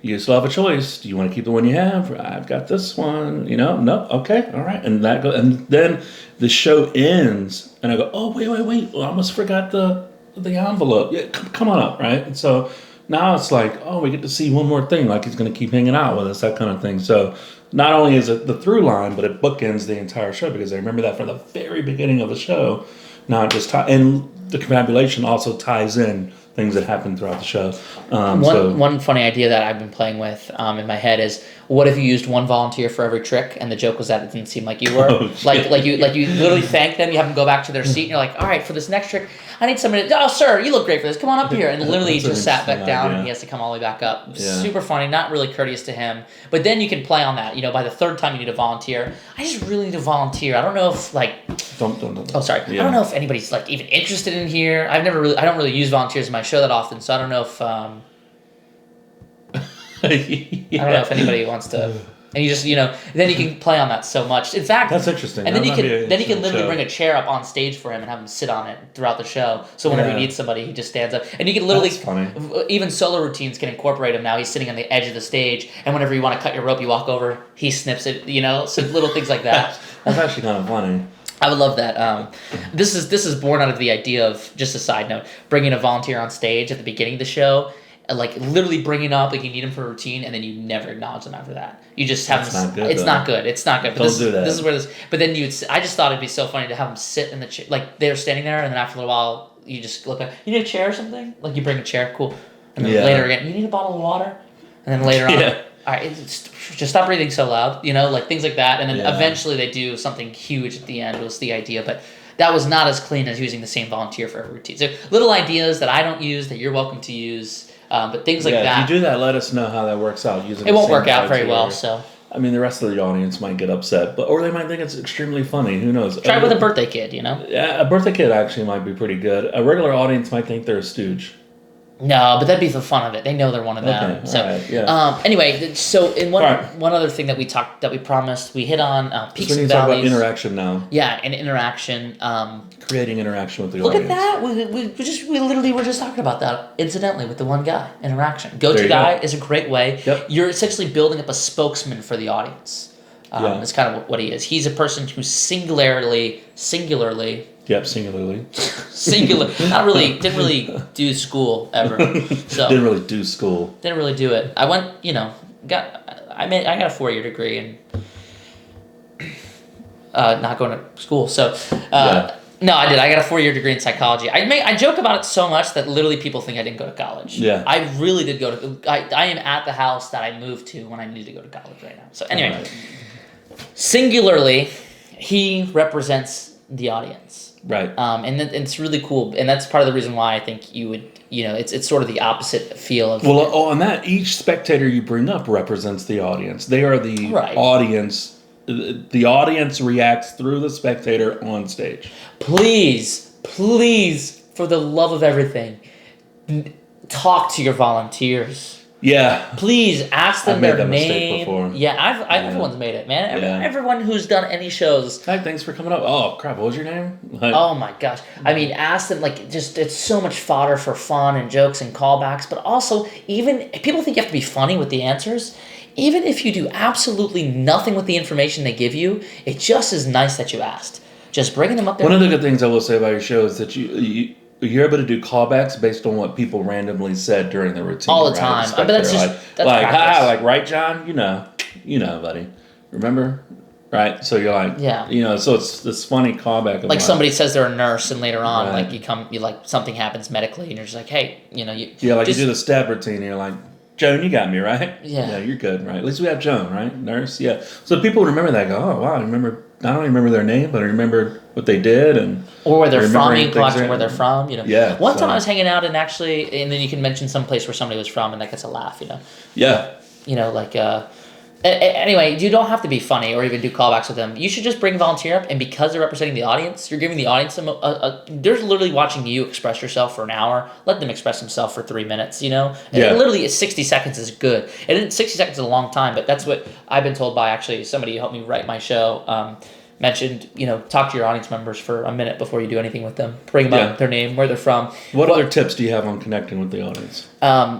S1: you still have a choice. Do you want to keep the one you have? I've got this one. No, okay, all right. And that and then the show ends, and I go, oh wait, well, I almost forgot the envelope. Yeah, come on up, right? And so now it's like, oh, we get to see one more thing. Like he's going to keep hanging out with us, that kind of thing. So not only is it the through line, but it bookends the entire show because I remember that from the very beginning of the show. Not just and the confabulation also ties in things that happen throughout the show.
S2: One funny idea that I've been playing with in my head is, what if you used one volunteer for every trick, and the joke was that it didn't seem like you were like you literally thank them, you have them go back to their seat, and you're like, all right, for this next trick, I need somebody. Oh, sir, you look great for this. Come on up here, and literally he just sat back down, and he has to come all the way back up. Yeah. Super funny, not really courteous to him. But then you can play on that. By the third time you need a volunteer. I just really need a volunteer. I don't know if
S1: Don't.
S2: Oh, sorry. Yeah. I don't know if anybody's even interested in here. I don't really use volunteers in my show that often, so I don't know if I don't know if anybody wants to And you just, then you can play on that so much. In fact,
S1: that's interesting.
S2: And then you can literally bring a chair up on stage for him and have him sit on it throughout the show. So whenever he needs somebody, he just stands up. And you can literally,
S1: that's funny.
S2: Even solo routines can incorporate him now. He's sitting on the edge of the stage, and whenever you want to cut your rope, you walk over, he snips it, so little things like that.
S1: That's actually kind of funny.
S2: I would love that. This is born out of the idea of, just a side note, bringing a volunteer on stage at the beginning of the show, like literally bringing up like you need him for a routine, and then you never acknowledge them after that. You just have them. It's not good. It's not good. But
S1: Don't do that.
S2: This is where this. But then I just thought it'd be so funny to have them sit in the chair, like they're standing there, and then after a while you just look like, you need a chair or something. Like you bring a chair, cool, and then later again, you need a bottle of water, and then later on, all right, just stop breathing so loud, like things like that, and then eventually they do something huge at the end. Was the idea, but. That was not as clean as using the same volunteer for every routine. So little ideas that I don't use that you're welcome to use, but things like that.
S1: If you do that, let us know how that works out.
S2: It won't work out very well. So
S1: I mean, the rest of the audience might get upset, or they might think it's extremely funny. Who knows?
S2: Try it with a birthday kid,
S1: Yeah, a birthday kid actually might be pretty good. A regular audience might think they're a stooge.
S2: No, but that'd be the fun of it. They know they're one of them.
S1: Okay,
S2: so,
S1: right, yeah.
S2: Anyway, so in one other thing that we promised, we hit on peaks and valleys.
S1: Talk about interaction now.
S2: Yeah, and interaction.
S1: Creating interaction with the
S2: audience.
S1: Look
S2: at that. We literally were just talking about that, incidentally, with the one guy. Interaction. Go-to guy is a great way.
S1: Yep.
S2: You're essentially building up a spokesman for the audience. It's kind of what he is. He's a person who singularly.
S1: Yep, singularly.
S2: Didn't really do school ever. So
S1: didn't really do school.
S2: Didn't really do it. I went, I got a 4-year degree in not going to school. So no, I did. I got a 4-year degree in psychology. I joke about it so much that literally people think I didn't go to college.
S1: Yeah.
S2: I really did go to. I am at the house that I moved to when I needed to go to college right now. So anyway, singularly, he represents the audience.
S1: Right.
S2: And it's really cool, and that's part of the reason why I think you would, it's sort of the opposite feel of.
S1: Well, on that, each spectator you bring up represents the audience. They are the audience. The audience reacts through the spectator on stage.
S2: Please, for the love of everything, talk to your volunteers.
S1: Yeah.
S2: Please ask them their name.
S1: Before.
S2: Yeah, everyone's made it, man. Everyone who's done any shows.
S1: Hi, thanks for coming up. Oh crap, what was your name?
S2: Oh my gosh. I mean, ask them it's so much fodder for fun and jokes and callbacks, but also even people think you have to be funny with the answers. Even if you do absolutely nothing with the information they give you, it just is nice that you asked. Just bringing them up there.
S1: One of the good things I will say about your show is that you're able to do callbacks based on what people randomly said during the routine.
S2: All the time. But that's just
S1: right, John? You know, buddy. Remember? Right? So you're like, so it's this funny callback.
S2: Like somebody says they're a nurse, and later on, something happens medically, and you're just like, hey, you
S1: do the stab routine, and you're like, Joan, you got me, right?
S2: Yeah,
S1: you're good, right? At least we have Joan, right? Nurse, yeah. So people remember that. Go, oh wow, I remember. Not only remember their name, but I remember what they did
S2: or where they're from. You can watch where they're from.
S1: Yeah.
S2: One time I was hanging out and then you can mention some place where somebody was from, and that gets a laugh.
S1: Yeah.
S2: Anyway, you don't have to be funny or even do callbacks with them. You should just bring a volunteer up, and because they're representing the audience, you're giving the audience they're literally watching you express yourself for an hour. Let them express themselves for 3 minutes, And literally 60 seconds is good. And 60 seconds is a long time, but that's what I've been told by actually somebody who helped me write my show. Mentioned, talk to your audience members for a minute before you do anything with them. Bring them up, their name, where they're from.
S1: What other tips do you have on connecting with the audience?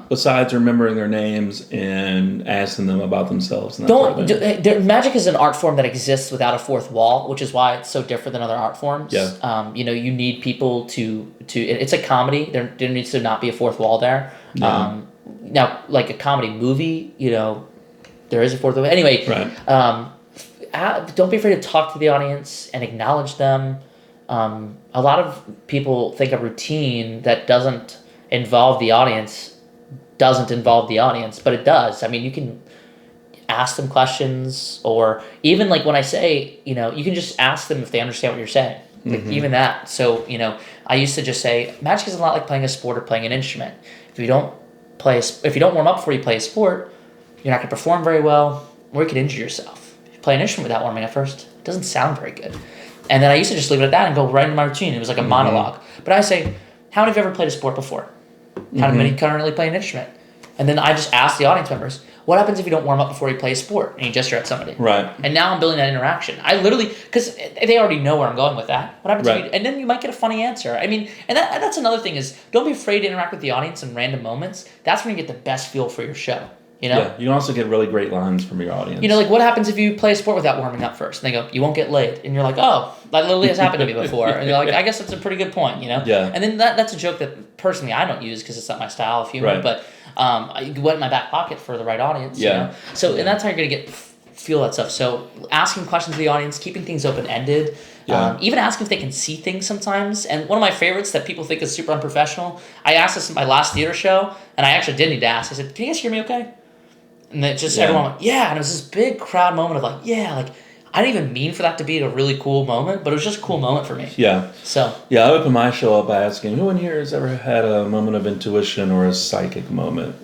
S1: Besides remembering their names and asking them about themselves. And
S2: magic is an art form that exists without a fourth wall, which is why it's so different than other art forms.
S1: Yeah.
S2: You need people to. It's a comedy. There needs to not be a fourth wall there.
S1: Yeah.
S2: Now, like a comedy movie, there is a fourth wall. Anyway.
S1: Right.
S2: Don't be afraid to talk to the audience and acknowledge them. A lot of people think a routine that doesn't involve the audience, but it does. I mean, you can ask them questions, or even like when I say, you can just ask them if they understand what you're saying. Even that. So, I used to just say, magic is a lot like playing a sport or playing an instrument. If you don't warm up before you play a sport, you're not going to perform very well, or you could injure yourself. Play an instrument without warming up first, it doesn't sound very good. And then I used to just leave it at that and go right into my routine. It was like a monologue. But I say, how many of you ever played a sport before? How many currently play an instrument? And then I just ask the audience members, What happens if you don't warm up before you play a sport and you gesture at somebody?
S1: Right.
S2: And now I'm building that interaction. I literally, because they already know where I'm going with that. What happens if you, and then you might get a funny answer. I mean, and that's another thing is, don't be afraid to interact with the audience in random moments. That's when you get the best feel for your show. You know?
S1: Yeah, you can also get really great lines from your audience.
S2: You know, like what happens if you play a sport without warming up first? And they go, you won't get laid. And you're like, oh, that literally has happened to me before. And you're like, I guess that's a pretty good point, you know?
S1: Yeah.
S2: And then that's a joke that personally I don't use because it's not my style of humor, but I went in my back pocket for the right audience.
S1: Yeah.
S2: You know? So, and that's how you're going to feel that stuff. So asking questions to the audience, keeping things open-ended, even asking if they can see things sometimes. And one of my favorites that people think is super unprofessional, I asked this in my last theater show, and I actually did need to ask. I said, can you guys hear me okay? And then just everyone went, yeah. And it was this big crowd moment of like, yeah, like I didn't even mean for that to be a really cool moment, but it was just a cool moment for me.
S1: Yeah.
S2: So.
S1: Yeah, I opened my show up by asking, who in here has ever had a moment of intuition or a psychic moment?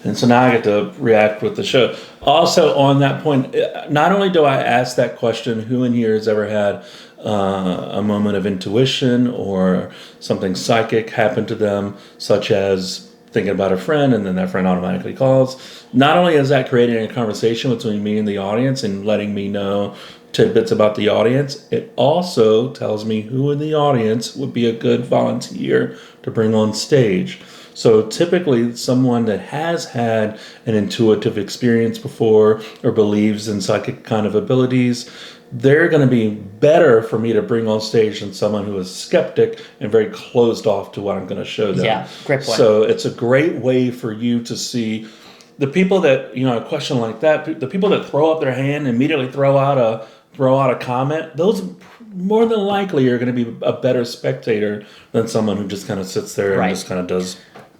S1: And so now I get to react with the show. Also, on that point, not only do I ask that question, who in here has ever had a moment of intuition or something psychic happen to them, such as thinking about a friend and then that friend automatically calls. Not only is that creating a conversation between me and the audience and letting me know tidbits about the audience, it also tells me who in the audience would be a good volunteer to bring on stage. So typically someone that has had an intuitive experience before or believes in psychic kind of abilities, they're going to be better for me to bring on stage than someone who is skeptic and very closed off to what I'm going to show them.
S2: Yeah, great point.
S1: So it's a great way for you to see the people that, you know, a question like that, the people that throw up their hand and immediately throw out a comment, those more than likely are going to be a better spectator than someone who just kind of sits there and just kind of does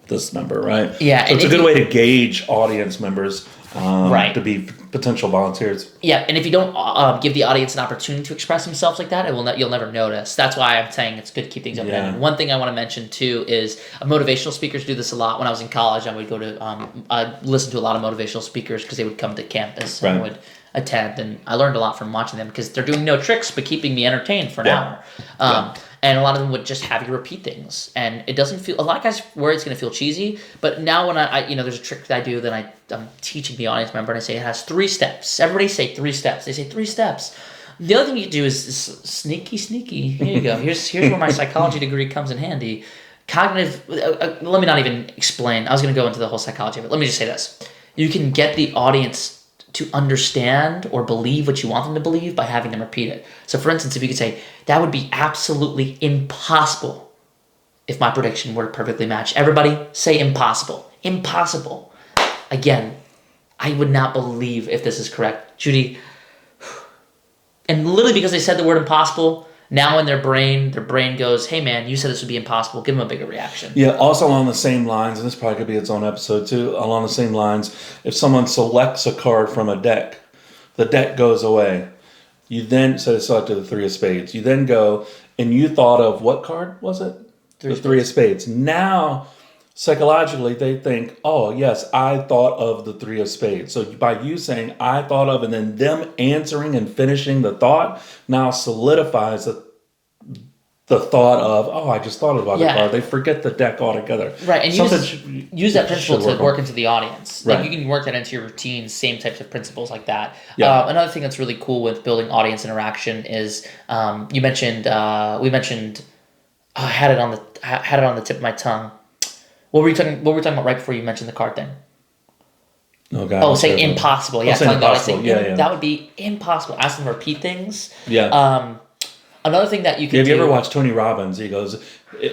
S1: this number, right?
S2: Yeah.
S1: So it's a good way to gauge audience members to be potential volunteers.
S2: Yeah, and if you don't give the audience an opportunity to express themselves like that, you'll never notice. That's why I'm saying it's good to keep things open. Yeah. One thing I want to mention too is motivational speakers do this a lot. When I was in college, I would go to listen to a lot of motivational speakers because they would come to campus and would attend, and I learned a lot from watching them because they're doing no tricks but keeping me entertained for an hour. And a lot of them would just have you repeat things, and it doesn't feel. A lot of guys worry it's going to feel cheesy, but now when I there's a trick that I do that I'm teaching the audience member, and I say it has 3 steps. Everybody say 3 steps. They say 3 steps. The other thing you do is sneaky. Here you go. Here's where my psychology degree comes in handy. Cognitive. Let me not even explain. I was going to go into the whole psychology of it. Let me just say this: you can get the audience to understand or believe what you want them to believe by having them repeat it. So for instance, if you could say, that would be absolutely impossible if my prediction were to perfectly match. Everybody say impossible. Impossible. Again, I would not believe if this is correct. Judy, and literally because they said the word impossible, now in their brain goes, hey man, you said this would be impossible. Give them a bigger reaction.
S1: Yeah, also along the same lines, and this probably could be its own episode too, along the same lines, if someone selects a card from a deck, the deck goes away. You then, so they selected the 3 of spades. You then go, and you thought of, what card was it? The 3 of spades. Now, psychologically, they think, oh, yes, I thought of the 3 of spades. So by you saying, I thought of, and then them answering and finishing the thought, now solidifies the thought of, oh, I just thought about the card. They forget the deck altogether.
S2: Right, and use that principle to work into the audience. Like, you can work that into your routine, same types of principles like that. Yeah. Another thing that's really cool with building audience interaction is we mentioned, I had it on the tip of my tongue. What were we talking about right before you mentioned the card thing?
S1: Oh, God.
S2: Oh, say impossible. Yeah,
S1: impossible.
S2: That would be impossible. Ask them to repeat things.
S1: Yeah.
S2: Another thing that you can
S1: do. Have you ever watched Tony Robbins? He goes,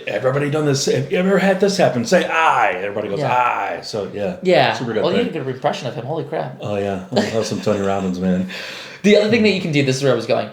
S1: everybody done this. Have you ever had this happen? Say I. Everybody goes, I. So, yeah.
S2: Yeah.
S1: Super good
S2: you had a good impression of him. Holy crap.
S1: Oh, yeah. I love some Tony Robbins, man.
S2: The other thing that you can do, this is where I was going.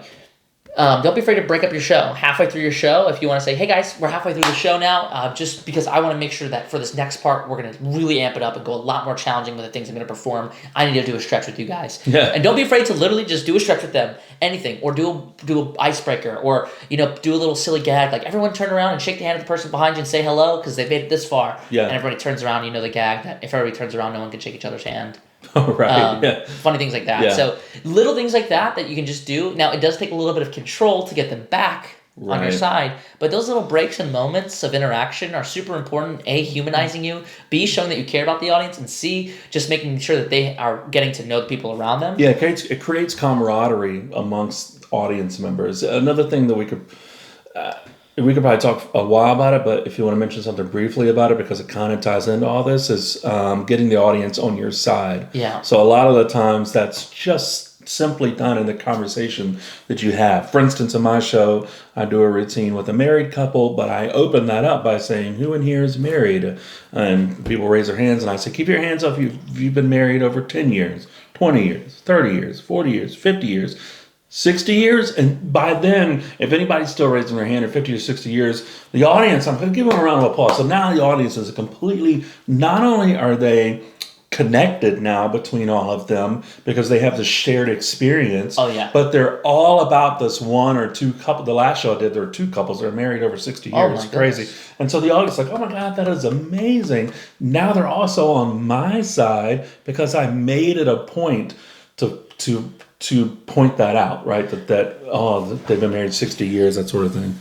S2: Don't be afraid to break up your show. Halfway through your show, if you want to say, hey guys, we're halfway through the show now, just because I want to make sure that for this next part, we're going to really amp it up and go a lot more challenging with the things I'm going to perform. I need to do a stretch with you guys. Yeah. And don't be afraid to literally just do a stretch with them. Anything. Or do an icebreaker. Or, do a little silly gag. Like, everyone turn around and shake the hand of the person behind you and say hello because they've made it this far. Yeah. And everybody turns around, the gag that if everybody turns around, no one can shake each other's hand.
S1: Oh, right.
S2: Funny things like that. Yeah. So little things like that you can just do. Now, it does take a little bit of control to get them back on your side. But those little breaks and moments of interaction are super important. A, humanizing you. B, showing that you care about the audience. And C, just making sure that they are getting to know the people around them.
S1: Yeah, it creates camaraderie amongst audience members. Another thing that we could probably talk a while about it, but if you want to mention something briefly about it, because it kind of ties into all this, is getting the audience on your side.
S2: Yeah.
S1: So a lot of the times that's just simply done in the conversation that you have. For instance, in my show, I do a routine with a married couple, but I open that up by saying, who in here is married? And people raise their hands, and I say, keep your hands up if you've been married over 10 years, 20 years, 30 years, 40 years, 50 years. 60 years, and by then, if anybody's still raising their hand at 50 or 60 years, the audience, I'm going to give them a round of applause. So now the audience is completely, not only are they connected now between all of them because they have this shared experience, but they're all about this one or two couple. The last show I did, there were two couples that are married over 60 years. It's crazy. And so the audience is like, oh my God, that is amazing. Now they're also on my side because I made it a point to point that out, right? That they've been married 60 years, that sort of thing.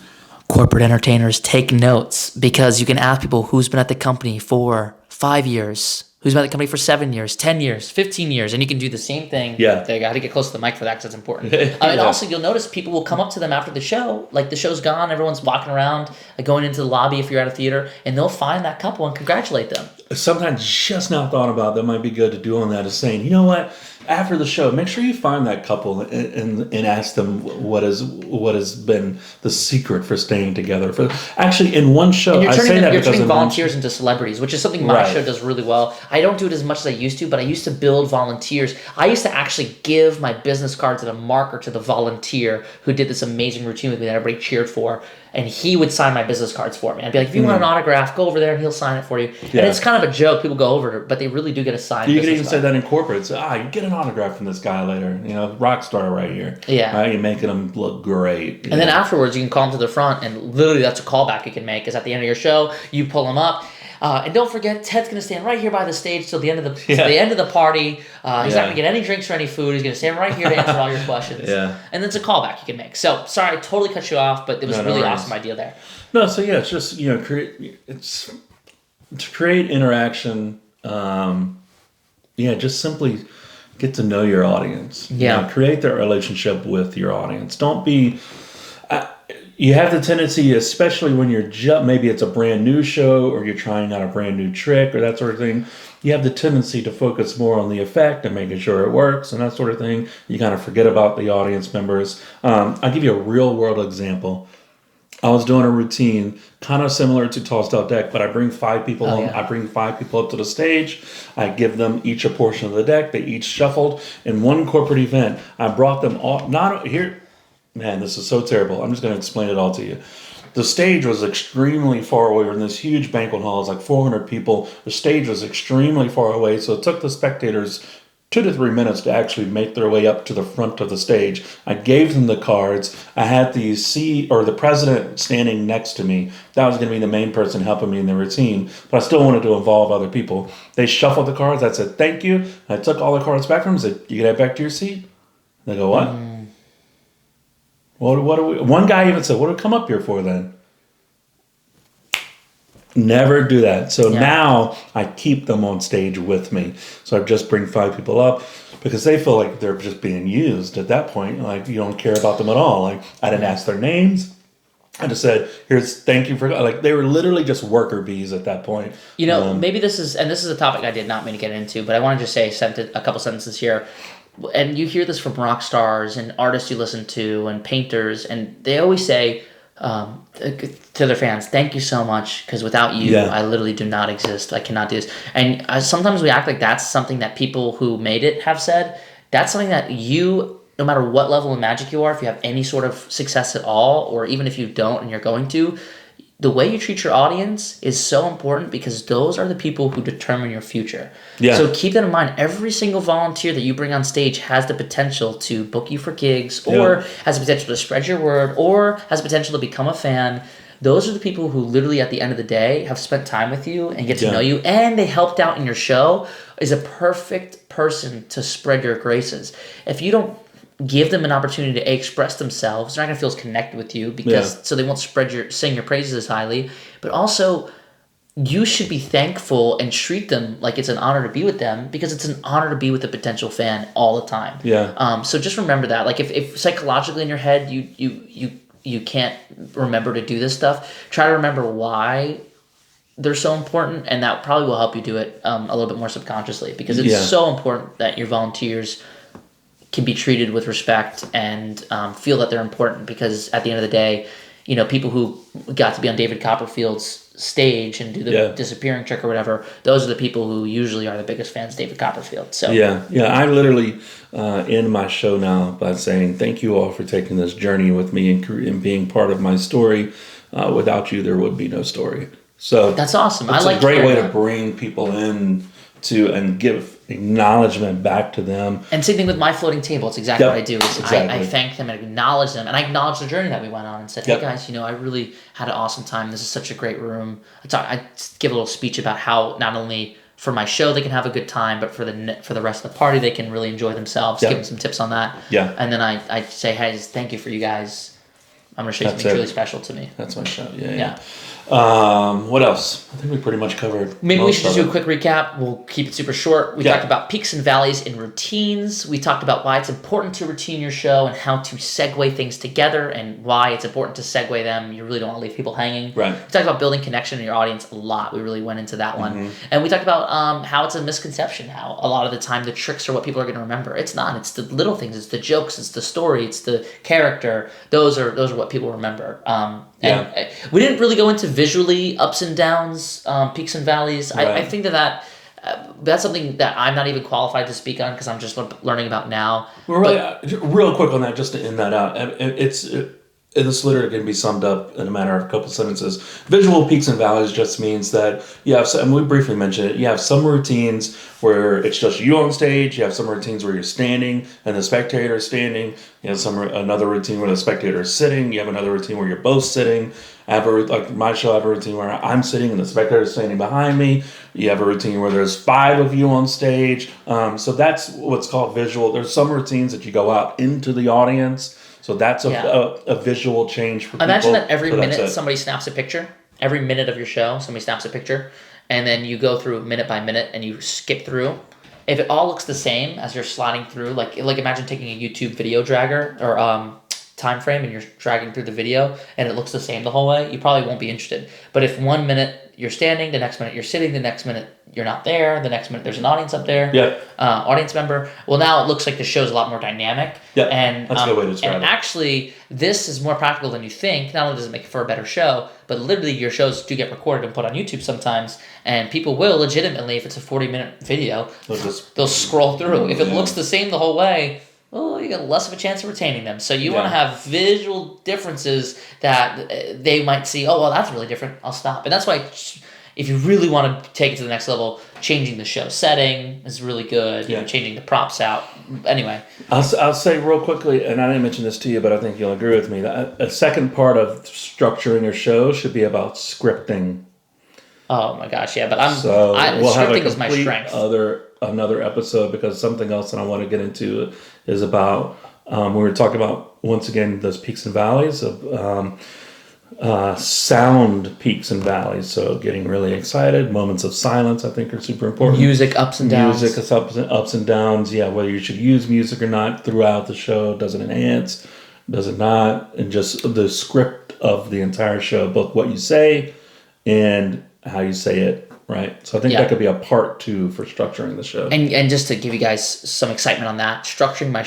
S2: Corporate entertainers, take notes, because you can ask people who's been at the company for 5 years, who's been at the company for 7 years, 10 years, 15 years, and you can do the same thing.
S1: Yeah.
S2: They got to get close to the mic for that because that's important. And also, you'll notice people will come up to them after the show, like the show's gone, everyone's walking around, going into the lobby if you're at a theater, and they'll find that couple and congratulate them.
S1: Sometimes just not thought about that might be good to do on that is saying, you know what? After the show, make sure you find that couple and ask them what has been the secret for staying together. For actually, in one show,
S2: you're turning volunteers into celebrities, which is something my show does really well. I don't do it as much as I used to, but I used to build volunteers. I used to actually give my business cards and a marker to the volunteer who did this amazing routine with me that everybody cheered for. And he would sign my business cards for me. I'd be like, if you want an autograph, go over there and he'll sign it for you. Yeah. And it's kind of a joke. People go over it, but they really do get a signed
S1: You can even say that in corporate. You get an autograph from this guy later. Rock star right here.
S2: Yeah.
S1: You're making him look great.
S2: And then afterwards, you can call him to the front, and literally that's a callback you can make, is at the end of your show, you pull him up. And don't forget, Ted's going to stand right here by the stage till the end of the party. He's not going to get any drinks or any food. He's going to stand right here to answer all your questions. Yeah. And it's a callback you can make. So, sorry, I totally cut you off, but it was a really awesome idea there.
S1: No, so yeah, it's just, to create interaction, just simply get to know your audience.
S2: Yeah.
S1: Create that relationship with your audience. Don't be... you have the tendency, especially when you're maybe it's a brand new show or you're trying out a brand new trick or that sort of thing, you have the tendency to focus more on the effect and making sure it works and that sort of thing. You kind of forget about the audience members. I'll give you a real world example. I was doing a routine kind of similar to Tossed Out Deck, but I bring 5 people on. I bring 5 people up to the stage. I give them each a portion of the deck. They each shuffled. In one corporate event, I brought them all. Not here. Man, this is so terrible. I'm just going to explain it all to you. The stage was extremely far away. We're in this huge banquet hall. It's like 400 people. The stage was extremely far away, so it took the spectators 2 to 3 minutes to actually make their way up to the front of the stage. I gave them the cards. I had the president standing next to me. That was going to be the main person helping me in the routine, but I still wanted to involve other people. They shuffled the cards. I said, thank you. I took all the cards back from them and said, you can head back to your seat. They go, what? What are we? One guy even said, what do we come up here for then? Never do that. So now I keep them on stage with me. So I just bring 5 people up because they feel like they're just being used at that point. Like, you don't care about them at all. Like, I didn't ask their names. I just said, thank you for, like, they were literally just worker bees at that point.
S2: Maybe this is a topic I did not mean to get into, but I want to just say a couple sentences here. And you hear this from rock stars and artists you listen to and painters, and they always say, to their fans, thank you so much, because without you, I literally do not exist. I cannot do this. And sometimes we act like that's something that people who made it have said. That's something that you, no matter what level of magic you are, if you have any sort of success at all, or even if you don't and you're going to, the way you treat your audience is so important, because those are the people who determine your future. Yeah. So keep that in mind. Every single volunteer that you bring on stage has the potential to book you for gigs, or has the potential to spread your word, or has the potential to become a fan. Those are the people who literally at the end of the day have spent time with you and get to know you, and they helped out in your show, is a perfect person to spread your graces. If you don't give them an opportunity to express themselves. They're not going to feel as connected with you so they won't sing your praises as highly. But also, you should be thankful and treat them like it's an honor to be with them, because it's an honor to be with a potential fan all the time.
S1: Yeah.
S2: So just remember that. Like if psychologically in your head you can't remember to do this stuff, try to remember why they're so important, and that probably will help you do it a little bit more subconsciously, because it's so important that your volunteers can be treated with respect and feel that they're important, because at the end of the day, people who got to be on David Copperfield's stage and do the disappearing trick or whatever, those are the people who usually are the biggest fans of David Copperfield. So
S1: I literally end my show now by saying thank you all for taking this journey with me and being part of my story. Without you, there would be no story. So
S2: that's awesome.
S1: It's a great way to bring people in and give acknowledgement back to them.
S2: And same thing with my floating table. It's exactly what I do. I thank them and acknowledge them, and I acknowledge the journey that we went on, and said, "Hey guys, I really had an awesome time. This is such a great room." I give a little speech about how not only for my show they can have a good time, but for the rest of the party they can really enjoy themselves. Give them some tips on that.
S1: Yeah.
S2: And then I say, "Hey, thank you for you guys. I'm gonna show you something really special to me."
S1: That's my show. Yeah. What else? I think we pretty much covered.
S2: Maybe we should just do a quick recap. We'll keep it super short. We talked about peaks and valleys in routines. We talked about why it's important to routine your show and how to segue things together, and why it's important to segue them. You really don't want to leave people hanging.
S1: Right.
S2: We talked about building connection in your audience a lot. We really went into that one. And we talked about how it's a misconception, how a lot of the time the tricks are what people are going to remember. It's not. It's the little things. It's the jokes. It's the story. It's the character. Those are what people remember. And we didn't really go into visually ups and downs, peaks and valleys. I think that's something that I'm not even qualified to speak on, because I'm just learning about now.
S1: Real quick on that, just to end that out. This literally can be summed up in a matter of a couple sentences. Visual peaks and valleys just means that you have, and we briefly mentioned it, you have some routines where it's just you on stage. You have some routines where you're standing and the spectator is standing. You have another routine where the spectator is sitting. You have another routine where you're both sitting. Like my show, I have a routine where I'm sitting and the spectator is standing behind me. You have a routine where there's 5 of you on stage. So that's what's called visual. There's some routines that you go out into the audience. So that's a visual change for people.
S2: Imagine that every minute somebody snaps a picture. Every minute of your show, somebody snaps a picture. And then you go through minute by minute and you skip through. If it all looks the same as you're sliding through, like imagine taking a YouTube video dragger or time frame and you're dragging through the video and it looks the same the whole way, you probably won't be interested. But if 1 minute you're standing, the next minute you're sitting, the next minute you're not there, the next minute there's an audience up there, audience member. Well, now it looks like the show's a lot more dynamic. And
S1: that's a good way to describe it.
S2: And actually, this is more practical than you think. Not only does it make it for a better show, but literally your shows do get recorded and put on YouTube sometimes, and people will legitimately, if it's a 40-minute video, they'll scroll through. If it looks the same the whole way, well, you got less of a chance of retaining them. So you want to have visual differences that they might see, oh, well, that's really different. I'll stop. And that's why if you really want to take it to the next level, changing the show setting is really good. Changing the props out. Anyway.
S1: I'll say real quickly, and I didn't mention this to you, but I think you'll agree with me, that a second part of structuring your show should be about scripting.
S2: Oh my gosh, yeah, but scripting is my strength.
S1: Another episode, because something else that I want to get into is about we were talking about once again those peaks and valleys of sound peaks and valleys. So getting really excited, moments of silence I think are super important.
S2: Music ups and downs.
S1: Music is ups and downs. Yeah, whether you should use music or not throughout the show, does it enhance, does it not, and just the script of the entire show, both what you say and how you say it. Right. So I think that could be a part 2 for structuring the show.
S2: And just to give you guys some excitement on that, scripting my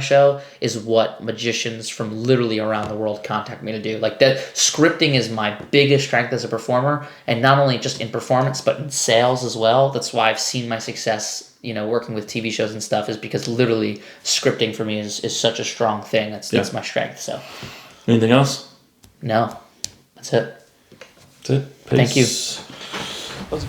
S2: show is what magicians from literally around the world contact me to do. Like that scripting is my biggest strength as a performer, and not only just in performance, but in sales as well. That's why I've seen my success, working with TV shows and stuff, is because literally scripting for me is such a strong thing. That's my strength. So
S1: anything else?
S2: No. That's it.
S1: That's it. Peace.
S2: Thank you.